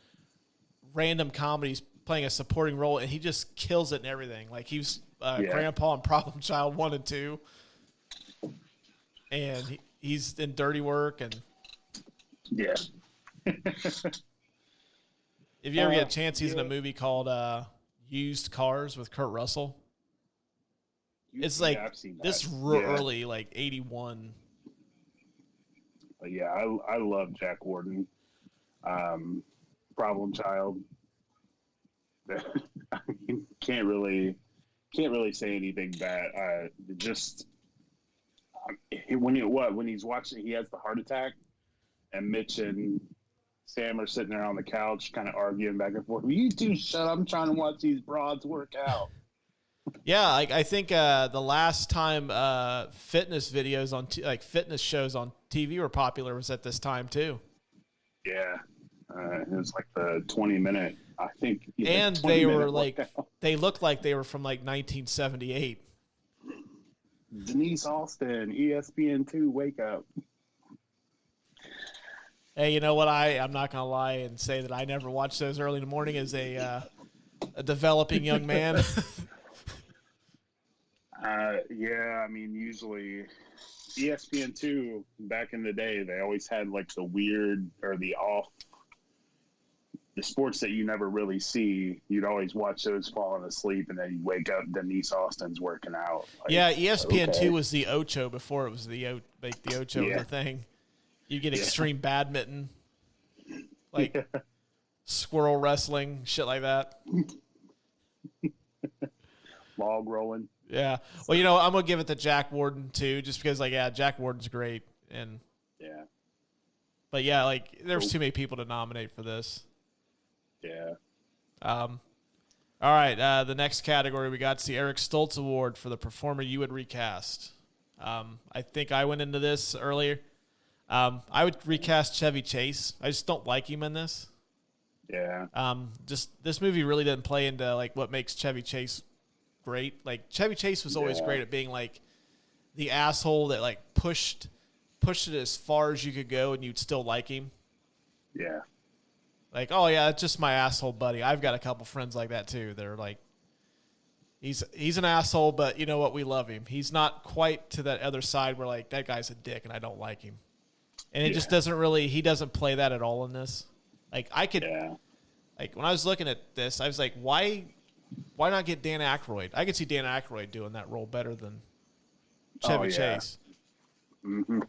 [SPEAKER 1] random comedies playing a supporting role, and he just kills it in everything. Like he was Grandpa in Problem Child 1 and 2. And he's in Dirty Work. And
[SPEAKER 7] yeah.
[SPEAKER 1] If you ever get a chance, he's in a movie called Used Cars with Kurt Russell. It's like this early, like 81.
[SPEAKER 7] Yeah, I love Jack Warden. problem child. I mean, can't really say anything bad. When he's watching, he has the heart attack, and Mitch and Sam are sitting there on the couch, kind of arguing back and forth. You two shut up! I'm trying to watch these broads work out.
[SPEAKER 1] Yeah, I think the last time fitness videos on fitness shows on TV were popular was at this time too.
[SPEAKER 7] Yeah, it was like the 20-minute. I think. Yeah,
[SPEAKER 1] and they were like, they looked like they were from like 1978.
[SPEAKER 7] Denise Austin, ESPN2, wake up.
[SPEAKER 1] Hey, you know what? I'm not gonna lie and say that I never watched those early in the morning as a developing young man.
[SPEAKER 7] Yeah, I mean, usually ESPN2 back in the day, they always had like the weird or the sports that you never really see. You'd always watch those falling asleep, and then you wake up, Denise Austin's working out. Like,
[SPEAKER 1] yeah, ESPN2 was the Ocho before it was the Ocho was a thing. You get extreme badminton, like squirrel wrestling, shit like that.
[SPEAKER 7] Log rolling.
[SPEAKER 1] Yeah. Well, you know, I'm gonna give it to Jack Warden too, just because, like, yeah, Jack Warden's great, and
[SPEAKER 7] yeah.
[SPEAKER 1] But yeah, like, there's too many people to nominate for this.
[SPEAKER 7] Yeah.
[SPEAKER 1] All right. The next category we got is the Eric Stoltz Award for the performer you would recast. I think I went into this earlier. I would recast Chevy Chase. I just don't like him in this.
[SPEAKER 7] Yeah.
[SPEAKER 1] Just this movie really didn't play into like what makes Chevy Chase great. Like, Chevy Chase was always great at being like the asshole that like pushed it as far as you could go and you'd still like him.
[SPEAKER 7] Yeah.
[SPEAKER 1] Like, oh yeah, it's just my asshole buddy. I've got a couple friends like that too. They're like, he's an asshole, but you know what? We love him. He's not quite to that other side where like, that guy's a dick and I don't like him. And it just doesn't really, he doesn't play that at all in this. Like, I could, like, when I was looking at this, I was like, why not get Dan Aykroyd? I could see Dan Aykroyd doing that role better than Chevy Chase.
[SPEAKER 7] Mm-hmm.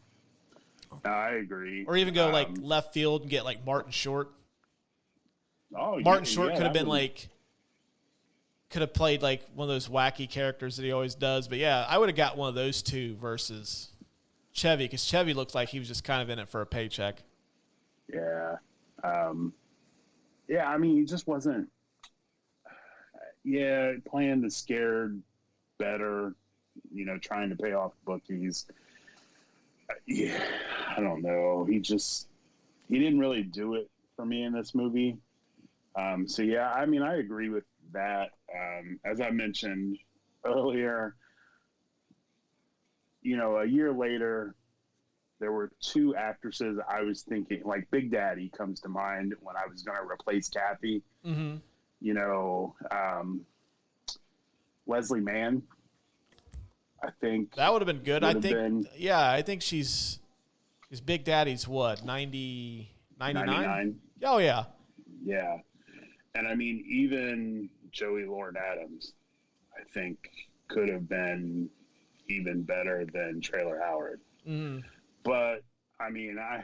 [SPEAKER 7] I agree.
[SPEAKER 1] Or even go like left field and get like Martin Short.
[SPEAKER 7] Oh,
[SPEAKER 1] Martin Short could have been like, could have played like one of those wacky characters that he always does. But yeah, I would have got one of those two versus Chevy, because Chevy looked like he was just kind of in it for a paycheck.
[SPEAKER 7] Yeah. Yeah, I mean, he just wasn't, playing the scared better, you know, trying to pay off bookies. Yeah, I don't know. He didn't really do it for me in this movie. So, yeah, I mean, I agree with that. As I mentioned earlier, you know, a year later, there were two actresses I was thinking, like Big Daddy comes to mind when I was going to replace Kathy.
[SPEAKER 1] Mm-hmm.
[SPEAKER 7] You know, Leslie Mann, I think.
[SPEAKER 1] That would have been good. I think she's Big Daddy's what, 99? Oh, yeah.
[SPEAKER 7] Yeah. And I mean, even Joey Lauren Adams, I think, could have been even better than Trailer Howard.
[SPEAKER 1] Mm.
[SPEAKER 7] But I mean, I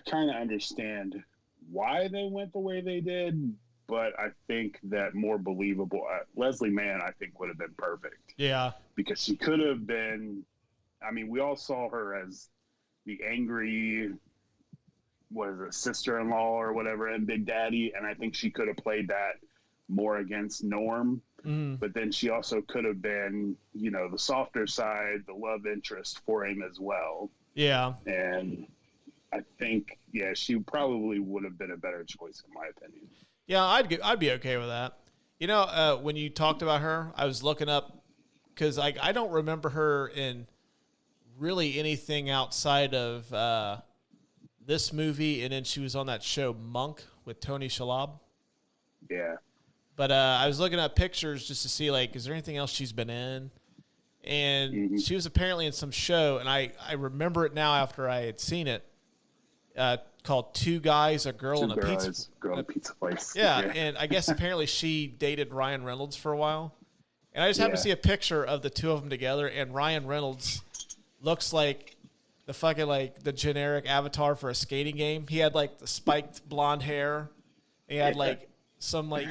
[SPEAKER 7] kind of understand why they went the way they did, but I think that more believable Leslie Mann, I think, would have been perfect.
[SPEAKER 1] Yeah,
[SPEAKER 7] because she could have been. I mean, we all saw her as the angry, what is it, sister-in-law or whatever in Big Daddy, and I think she could have played that more against Norm.
[SPEAKER 1] Mm.
[SPEAKER 7] But then she also could have been, you know, the softer side, the love interest for him as well.
[SPEAKER 1] Yeah.
[SPEAKER 7] And I think, she probably would have been a better choice, in my opinion.
[SPEAKER 1] Yeah, I'd be okay with that. You know, when you talked about her, I was looking up, because I don't remember her in really anything outside of this movie, and then she was on that show Monk with Tony Shalhoub.
[SPEAKER 7] Yeah.
[SPEAKER 1] But I was looking at pictures just to see, like, is there anything else she's been in? And she was apparently in some show, and I remember it now after I had seen it, called Two Guys, a Girl, and a
[SPEAKER 7] Pizza Place.
[SPEAKER 1] Yeah, and I guess apparently she dated Ryan Reynolds for a while. And I just happened to see a picture of the two of them together, and Ryan Reynolds looks like the fucking like the generic avatar for a skating game. He had like the spiked blonde hair. He had like some like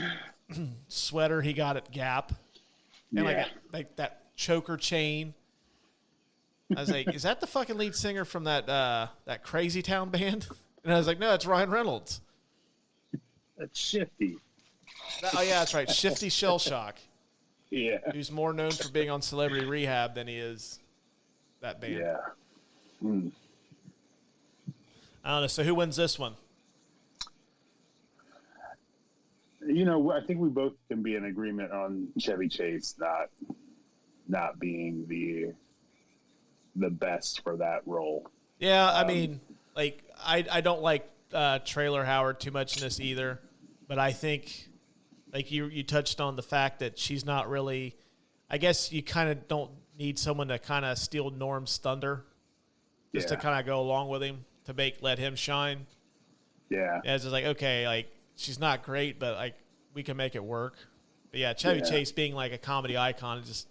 [SPEAKER 1] sweater he got at Gap, and like that choker chain. I was like, is that the fucking lead singer from that Crazy Town band? And I was like, no, it's Ryan Reynolds.
[SPEAKER 7] That's Shifty.
[SPEAKER 1] Oh yeah, that's right, Shifty Shell Shock.
[SPEAKER 7] Yeah.
[SPEAKER 1] Who's more known for being on Celebrity Rehab than he is that band.
[SPEAKER 7] Yeah. Hmm.
[SPEAKER 1] I don't know. So who wins this one?
[SPEAKER 7] You know, I think we both can be in agreement on Chevy Chase not being the best for that role.
[SPEAKER 1] Yeah, I mean, like I don't like Trailer Howard too much in this either, but I think like you touched on the fact that she's not really. I guess you kind of don't need someone to kind of steal Norm's thunder, just to kind of go along with him to let him shine.
[SPEAKER 7] Yeah,
[SPEAKER 1] as it's like okay, like she's not great, but like we can make it work. But yeah, Chevy Chase being like a comedy icon is just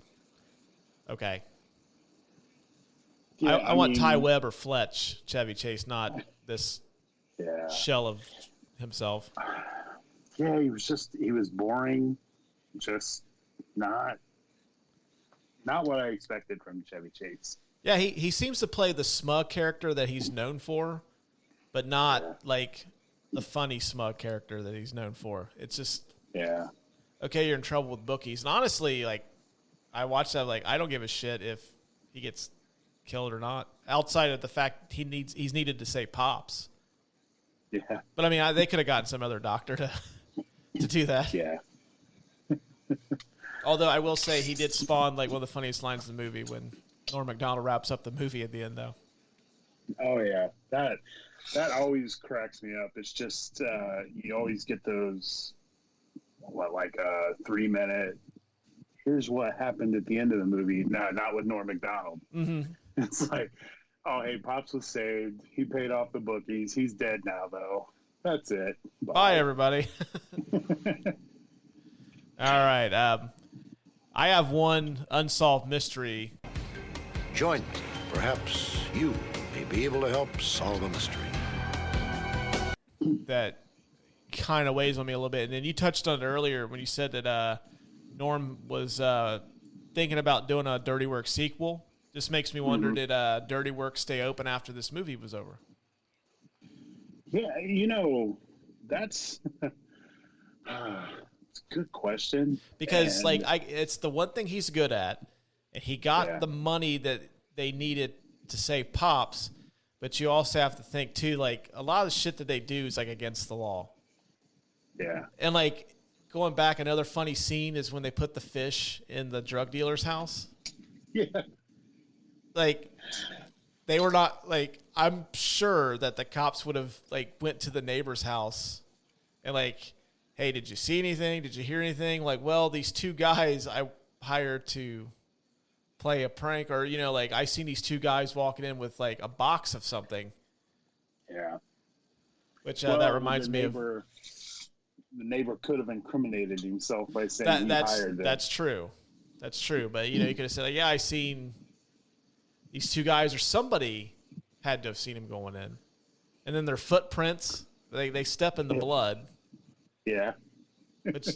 [SPEAKER 1] okay. Yeah, I want Ty Webb or Fletch, Chevy Chase, not this shell of himself.
[SPEAKER 7] Yeah, he was boring, just not what I expected from Chevy Chase.
[SPEAKER 1] Yeah, he seems to play the smug character that he's known for, but not like the funny smug character that he's known for. It's just okay, you're in trouble with bookies. And honestly, like I watched that, like I don't give a shit if he gets killed or not, outside of the fact he's needed to say Pops.
[SPEAKER 7] Yeah.
[SPEAKER 1] But I mean, they could have gotten some other doctor to do that.
[SPEAKER 7] Yeah.
[SPEAKER 1] Although I will say he did spawn like one of the funniest lines in the movie when Norm Macdonald wraps up the movie at the end, though.
[SPEAKER 7] Oh yeah, that always cracks me up. It's just you always get those 3-minute. Here's what happened at the end of the movie. No, not with Norm Macdonald.
[SPEAKER 1] Mm-hmm.
[SPEAKER 7] It's like, oh, hey, Pops was saved. He paid off the bookies. He's dead now, though. That's it.
[SPEAKER 1] Bye everybody. All right. I have one unsolved mystery.
[SPEAKER 10] Join me. Perhaps you may be able to help solve a mystery.
[SPEAKER 1] That kind of weighs on me a little bit. And then you touched on it earlier when you said that Norm was thinking about doing a Dirty Work sequel. Just makes me wonder, did Dirty Work stay open after this movie was over?
[SPEAKER 7] Yeah, you know, that's it's a good question.
[SPEAKER 1] Because it's the one thing he's good at, and he got the money that they needed to save Pops. But you also have to think too, like a lot of the shit that they do is like against the law.
[SPEAKER 7] Yeah,
[SPEAKER 1] and like going back, another funny scene is when they put the fish in the drug dealer's house.
[SPEAKER 7] Yeah.
[SPEAKER 1] Like, they were not, like, I'm sure that the cops would have, like, went to the neighbor's house and, like, hey, did you see anything? Did you hear anything? Like, well, these two guys I hired to play a prank, or, you know, like, I seen these two guys walking in with, like, a box of something.
[SPEAKER 7] Yeah.
[SPEAKER 1] Which, that reminds me of.
[SPEAKER 7] The neighbor could have incriminated himself by saying hired them.
[SPEAKER 1] That's true. That's true. But, you know, you could have said, like, yeah, I seen these two guys, or somebody had to have seen him going in. And then their footprints, they step in the blood.
[SPEAKER 7] Yeah.
[SPEAKER 1] Which,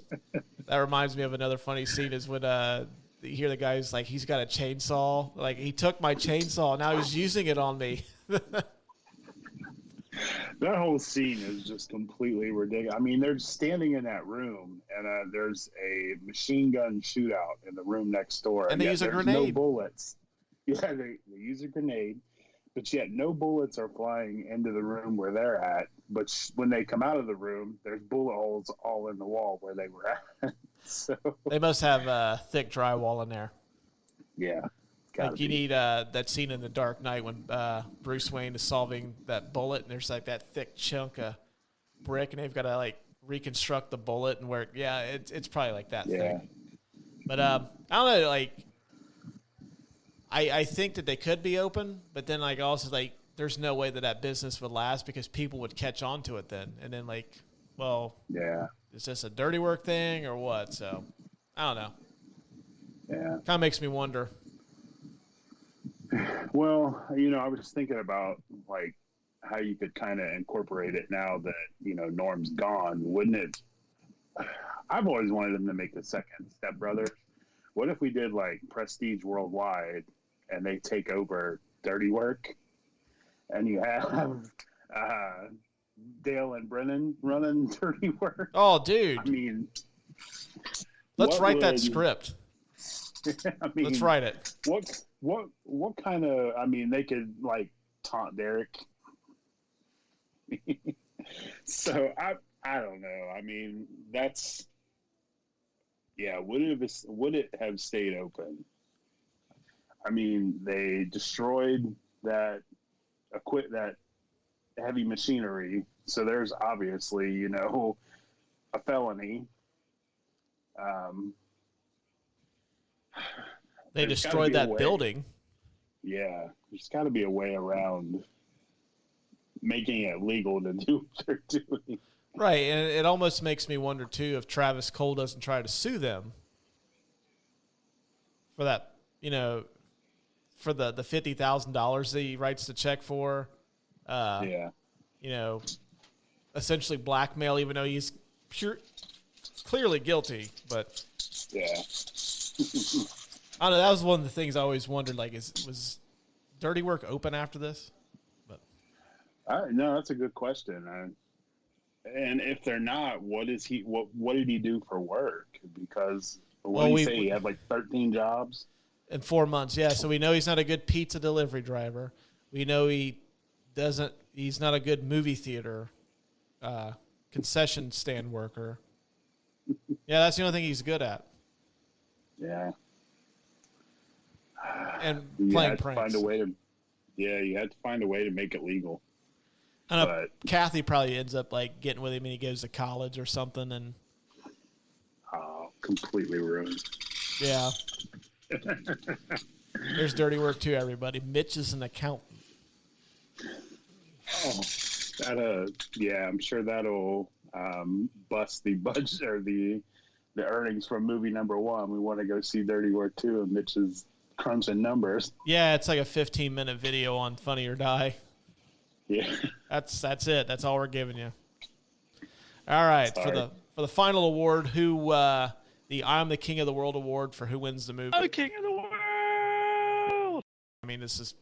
[SPEAKER 1] that reminds me of another funny scene is when you hear the guy's like, he's got a chainsaw. Like, he took my chainsaw, now he's using it on me.
[SPEAKER 7] That whole scene is just completely ridiculous. I mean, they're standing in that room, and there's a machine gun shootout in the room next door.
[SPEAKER 1] And they use a grenade.
[SPEAKER 7] No bullets. Yeah, they use a grenade, but yet no bullets are flying into the room where they're at. But when they come out of the room, there's bullet holes all in the wall where they were at. So
[SPEAKER 1] they must have thick drywall in there.
[SPEAKER 7] Yeah.
[SPEAKER 1] Like you need that scene in The Dark Knight when Bruce Wayne is solving that bullet, and there's like that thick chunk of brick, and they've got to like reconstruct the bullet and where. Yeah, it's probably like that thing. But I don't know. Like, I think that they could be open, but then like also like there's no way that business would last because people would catch on to it then, and then like, well, is this a Dirty Work thing or what? So I don't know.
[SPEAKER 7] Yeah,
[SPEAKER 1] kind of makes me wonder.
[SPEAKER 7] Well, I was thinking about like how you could kind of incorporate it now that Norm's gone. Wouldn't it? I've always wanted them to make the second Step Brothers. What if we did like Prestige Worldwide, and they take over Dirty Work, and you have Dale and Brennan running Dirty Work?
[SPEAKER 1] Oh, dude!
[SPEAKER 7] I mean,
[SPEAKER 1] let's write that script. Let's write it.
[SPEAKER 7] What kind of? I mean, they could like taunt Derek. So I don't know. I mean, that's would it have stayed open? I mean, they destroyed that heavy machinery, so there's obviously a felony.
[SPEAKER 1] They destroyed that building.
[SPEAKER 7] Yeah, there's got to be a way around making it legal to do what they're doing.
[SPEAKER 1] Right, and it almost makes me wonder, too, if Travis Cole doesn't try to sue them for that, for the $50,000 that he writes the check for. Essentially blackmail, even though he's clearly guilty. But
[SPEAKER 7] yeah.
[SPEAKER 1] I don't know, that was one of the things I always wondered, like, was Dirty Work open after this? But
[SPEAKER 7] no, that's a good question. And if they're not, what did he do for work? Because he had like 13 jobs
[SPEAKER 1] in 4 months. Yeah, so we know he's not a good pizza delivery driver. We know he's not a good movie theater concession stand worker. Yeah, that's the only thing he's good at.
[SPEAKER 7] Yeah.
[SPEAKER 1] And playing pranks.
[SPEAKER 7] You had to find a way to make it legal.
[SPEAKER 1] I know Kathy probably ends up like getting with him and he goes to college or something and
[SPEAKER 7] completely ruined.
[SPEAKER 1] Yeah. There's Dirty Work too, everybody. Mitch is an accountant.
[SPEAKER 7] Oh, I'm sure that'll bust the budget or the earnings from movie number 1. We want to go see Dirty Work 2, and Mitch is crunching numbers.
[SPEAKER 1] Yeah, it's like a 15-minute video on Funny or Die.
[SPEAKER 7] Yeah,
[SPEAKER 1] that's it. That's all we're giving you. All right, for the final award, the I'm the King of the World award for who wins the movie.
[SPEAKER 3] I'm the King of the World.
[SPEAKER 1] I mean, this is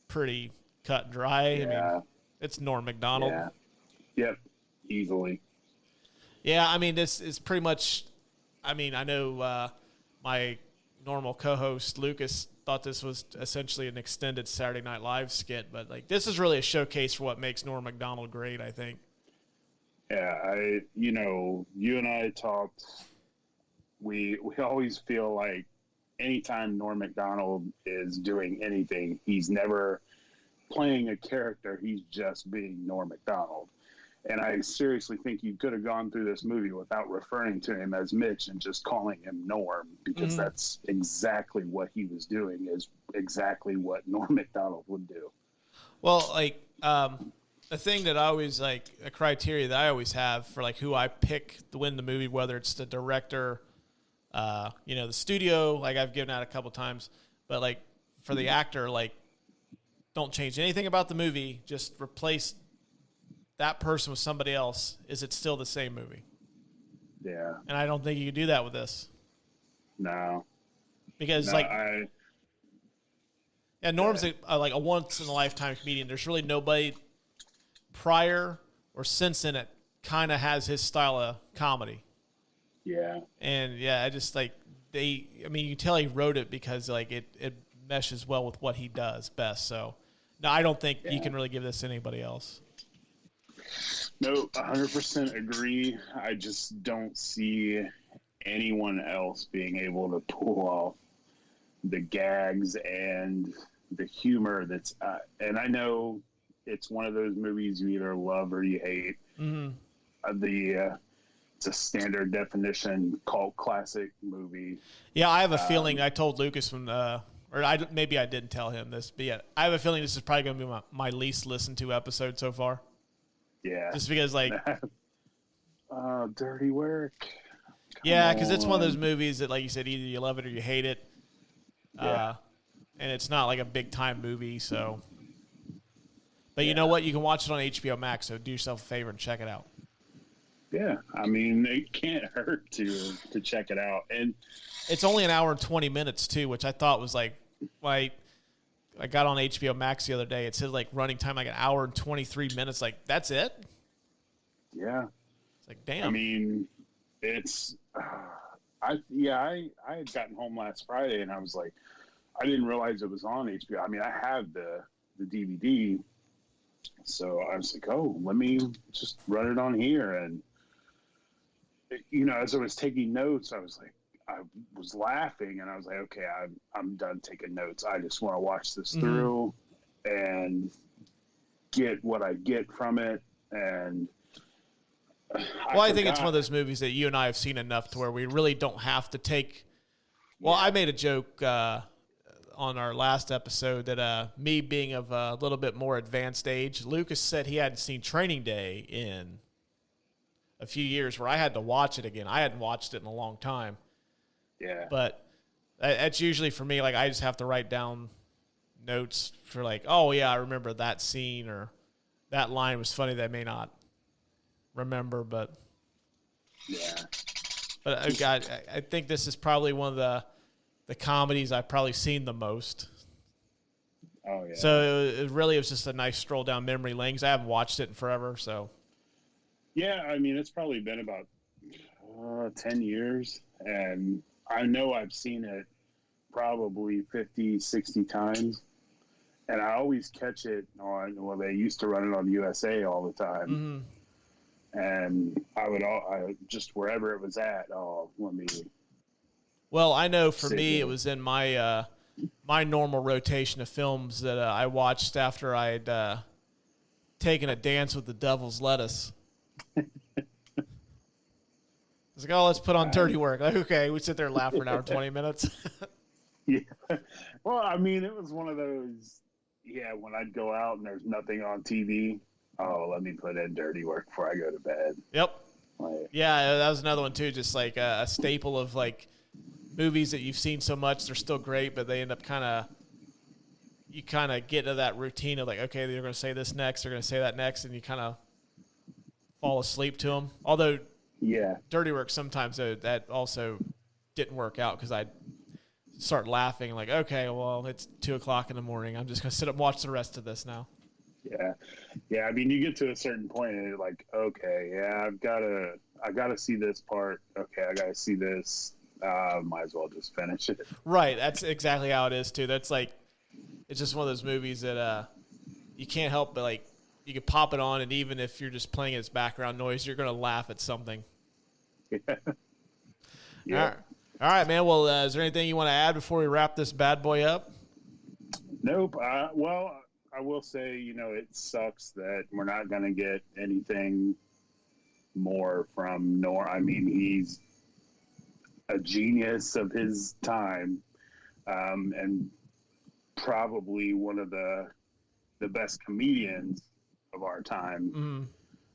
[SPEAKER 1] pretty cut and dry.
[SPEAKER 7] Yeah.
[SPEAKER 1] I mean, it's Norm Macdonald.
[SPEAKER 7] Yeah. Yep, easily.
[SPEAKER 1] Yeah, I mean, this is pretty much. I mean, I know my normal co-host Lucas thought this was essentially an extended Saturday Night Live skit, but like this is really a showcase for what makes Norm Macdonald great, I think.
[SPEAKER 7] Yeah, you and I talked. We always feel like anytime Norm Macdonald is doing anything, he's never playing a character. He's just being Norm Macdonald. And I seriously think you could have gone through this movie without referring to him as Mitch and just calling him Norm, because that's exactly what he was doing, is exactly what Norm Macdonald would do.
[SPEAKER 1] Well, like, a thing that I always, like, a criteria that I always have for, like, who I pick to win the movie, whether it's the director, the studio, like I've given out a couple times, but, like, for the actor, like, don't change anything about the movie, just replace that person with somebody else. Is it still the same movie?
[SPEAKER 7] Yeah.
[SPEAKER 1] And I don't think you can do that with this.
[SPEAKER 7] No.
[SPEAKER 1] Because, Norm's like a once-in-a-lifetime comedian. There's really nobody prior or since in it kind of has his style of comedy.
[SPEAKER 7] Yeah.
[SPEAKER 1] And, yeah, I just, like, you can tell he wrote it because, like, it meshes well with what he does best. So, no, I don't think you can really give this to anybody else.
[SPEAKER 7] No, 100% agree. I just don't see anyone else being able to pull off the gags and the humor that's and I know it's one of those movies you either love or you hate.
[SPEAKER 1] Mm-hmm.
[SPEAKER 7] It's a standard definition cult classic movie.
[SPEAKER 1] Yeah, I have a feeling. I told Lucas maybe I didn't tell him this, but yeah, I have a feeling this is probably going to be my least listened to episode so far.
[SPEAKER 7] Yeah.
[SPEAKER 1] Just because, like...
[SPEAKER 7] Dirty Work.
[SPEAKER 1] Yeah, because it's one of those movies that, like you said, either you love it or you hate it.
[SPEAKER 7] Yeah.
[SPEAKER 1] and it's not like a big time movie. So, but you know what? You can watch it on HBO Max. So do yourself a favor and check it out.
[SPEAKER 7] Yeah, I mean, it can't hurt to check it out, and
[SPEAKER 1] it's only an hour and 20 minutes too, which I thought was like I got on HBO Max the other day. It said like running time like an hour and 23 minutes. Like that's it.
[SPEAKER 7] Yeah,
[SPEAKER 1] it's like damn.
[SPEAKER 7] I mean, it's I had gotten home last Friday and I was like, I didn't realize it was on HBO. I mean, I have the DVD, so I was like, oh, let me just run it on here. And as I was taking notes, I was laughing and I was like, okay, I'm done taking notes. I just want to watch this through and get what I get from it. And
[SPEAKER 1] I think it's one of those movies that you and I have seen enough to where we really don't have to take. Well, I made a joke on our last episode that me being of a little bit more advanced age, Lucas said he hadn't seen Training Day in a few years, where I had to watch it again. I hadn't watched it in a long time.
[SPEAKER 7] Yeah.
[SPEAKER 1] But that's usually for me, like I just have to write down notes for like, oh yeah, I remember that scene or that line was funny that I may not remember, but
[SPEAKER 7] yeah.
[SPEAKER 1] But I think this is probably one of the comedies I've probably seen the most.
[SPEAKER 7] Oh yeah.
[SPEAKER 1] So it really was just a nice stroll down memory lane. 'Cause I haven't watched it in forever, so.
[SPEAKER 7] Yeah, I mean, it's probably been about 10 years, and I know I've seen it probably 50, 60 times, and I always catch it on, they used to run it on USA all the time, and I just wherever it was at, let me.
[SPEAKER 1] Well, I know for me, it was in my my normal rotation of films that I watched after I had taken a dance with the Devil's Lettuce. I was like, oh, let's put on Dirty Work. Like, okay, we sit there and laugh for an hour and 20 minutes.
[SPEAKER 7] Yeah. Well, I mean, it was one of those, when I'd go out and there's nothing on TV, let me put in Dirty Work before I go to bed.
[SPEAKER 1] Yep. That was another one, too, just like a staple of, like, movies that you've seen so much, they're still great, but they end up you kind of get into that routine of, like, okay, they're going to say this next, they're going to say that next, and you kind of fall asleep to them. Although, Dirty Work sometimes that also didn't work out because I'd start laughing like, okay, well, it's 2:00 in the morning. I'm just gonna sit up and watch the rest of this now.
[SPEAKER 7] Yeah. I mean, you get to a certain point and you're like, okay, I gotta see this part. Okay, I gotta see this. Might as well just finish it.
[SPEAKER 1] Right. That's exactly how it is too. That's like, it's just one of those movies that you can't help but like. You can pop it on, and even if you're just playing it as background noise, you're going to laugh at something.
[SPEAKER 7] Yeah.
[SPEAKER 1] All right, man. Well, is there anything you want to add before we wrap this bad boy up?
[SPEAKER 7] Nope. Well, I will say, it sucks that we're not going to get anything more from Norm. I mean, he's a genius of his time, and probably one of the best comedians of our time.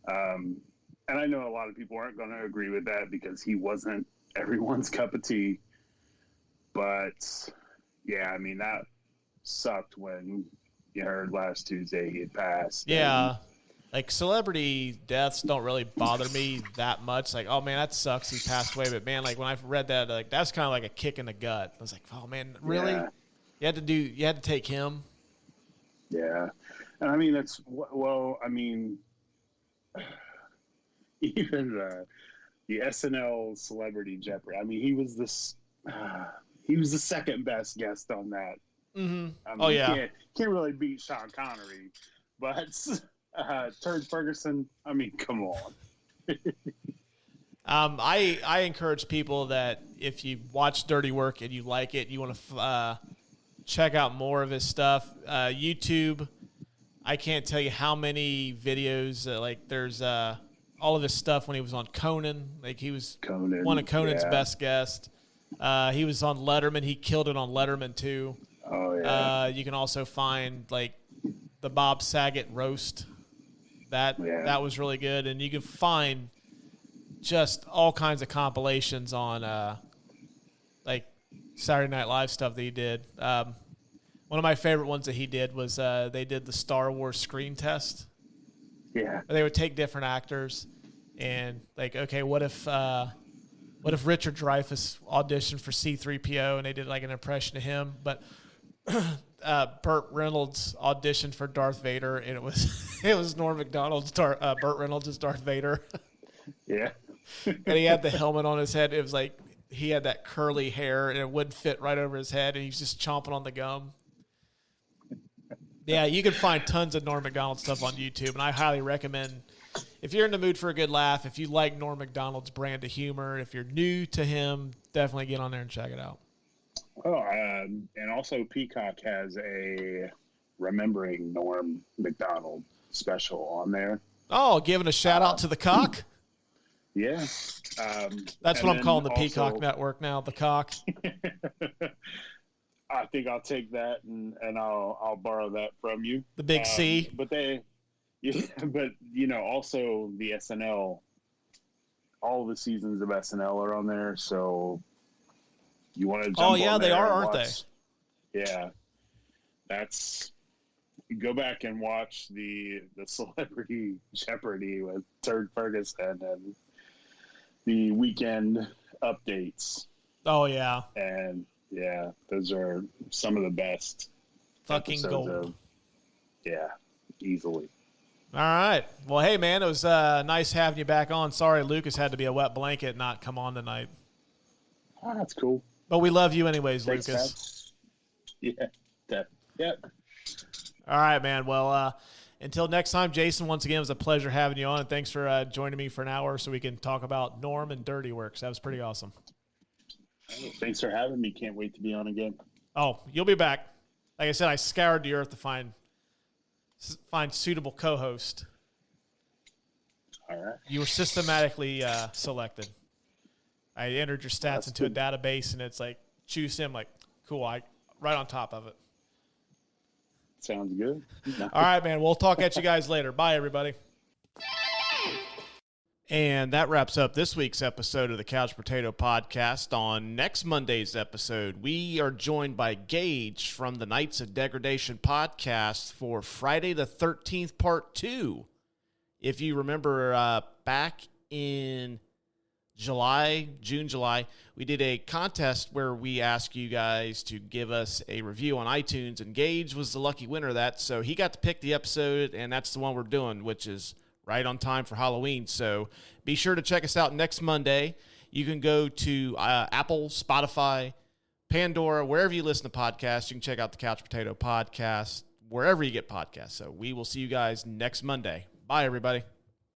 [SPEAKER 7] And I know a lot of people aren't going to agree with that because he wasn't everyone's cup of tea. But I mean, that sucked when you heard last Tuesday he had passed.
[SPEAKER 1] Yeah. Like celebrity deaths don't really bother me that much. Like, oh man, that sucks. He passed away. But man, like when I read that, like that's kind of like a kick in the gut. I was like, oh man, really?
[SPEAKER 7] Yeah.
[SPEAKER 1] You had to take him.
[SPEAKER 7] Yeah. And I mean, even the SNL Celebrity Jeopardy. I mean, he was the second best guest on that.
[SPEAKER 1] Mm-hmm.
[SPEAKER 7] I mean, can't really beat Sean Connery, but Turd Ferguson. I mean, come on.
[SPEAKER 1] I encourage people that if you watch Dirty Work and you like it, you want to check out more of his stuff. YouTube. I can't tell you how many videos. Like there's all of his stuff when he was on Conan. Like he was one of Conan's best guests. He was on Letterman. He killed it on Letterman too.
[SPEAKER 7] Oh yeah.
[SPEAKER 1] You can also find like the Bob Saget roast. That was really good, and you can find just all kinds of compilations on like Saturday Night Live stuff that he did. One of my favorite ones that he did was they did the Star Wars screen test.
[SPEAKER 7] Yeah.
[SPEAKER 1] They would take different actors and like, okay, what if Richard Dreyfuss auditioned for C-3PO and they did like an impression of him, but Burt Reynolds auditioned for Darth Vader and it was Norm Macdonald's Burt Reynolds as Darth Vader.
[SPEAKER 7] Yeah.
[SPEAKER 1] And he had the helmet on his head. It was like he had that curly hair and it wouldn't fit right over his head and he's just chomping on the gum. Yeah, you can find tons of Norm Macdonald stuff on YouTube, and I highly recommend, if you're in the mood for a good laugh, if you like Norm Macdonald's brand of humor, if you're new to him, definitely get on there and check it out.
[SPEAKER 7] Oh, and also Peacock has a Remembering Norm Macdonald special on there.
[SPEAKER 1] Oh, giving a shout-out to the cock?
[SPEAKER 7] Yeah.
[SPEAKER 1] That's what I'm calling the Peacock Network now, the cock.
[SPEAKER 7] I think I'll take that and I'll borrow that from you.
[SPEAKER 1] The big C.
[SPEAKER 7] But also the SNL, all the seasons of SNL are on there. So you want to jump on
[SPEAKER 1] they
[SPEAKER 7] there
[SPEAKER 1] are,
[SPEAKER 7] and
[SPEAKER 1] aren't
[SPEAKER 7] watch, they? Yeah. Go back and watch the Celebrity Jeopardy with Turd Ferguson and the weekend updates.
[SPEAKER 1] Oh, yeah.
[SPEAKER 7] And yeah, those are some of the best.
[SPEAKER 1] Fucking gold.
[SPEAKER 7] Yeah, easily.
[SPEAKER 1] All right. Well, hey, man, it was nice having you back on. Sorry, Lucas had to be a wet blanket, not come on tonight.
[SPEAKER 7] Oh, that's cool.
[SPEAKER 1] But we love you anyways,
[SPEAKER 7] Thanks,
[SPEAKER 1] Lucas.
[SPEAKER 7] Man. Yeah.
[SPEAKER 1] All right, man. Well, until next time, Jason, once again, it was a pleasure having you on, and thanks for joining me for an hour so we can talk about Norm and Dirty Works. That was pretty awesome.
[SPEAKER 7] Thanks for having me. Can't wait to be on again.
[SPEAKER 1] Oh, you'll be back. Like I said, I scoured the earth to find suitable co-host.
[SPEAKER 7] All right.
[SPEAKER 1] You were systematically selected. I entered your stats into a database, and it's like, choose him. Like, cool. Right on top of it.
[SPEAKER 7] Sounds good.
[SPEAKER 1] All right, man. We'll talk at you guys later. Bye, everybody. And that wraps up this week's episode of the Couch Potato Podcast. On next Monday's episode, we are joined by Gage from the Knights of Degradation podcast for Friday the 13th, Part 2. If you remember back in June, July, we did a contest where we asked you guys to give us a review on iTunes, and Gage was the lucky winner of that. So he got to pick the episode, and that's the one we're doing, which is right on time for Halloween. So be sure to check us out next Monday. You can go to Apple, Spotify, Pandora, wherever you listen to podcasts. You can check out the Couch Potato Podcast, wherever you get podcasts. So we will see you guys next Monday. Bye, everybody.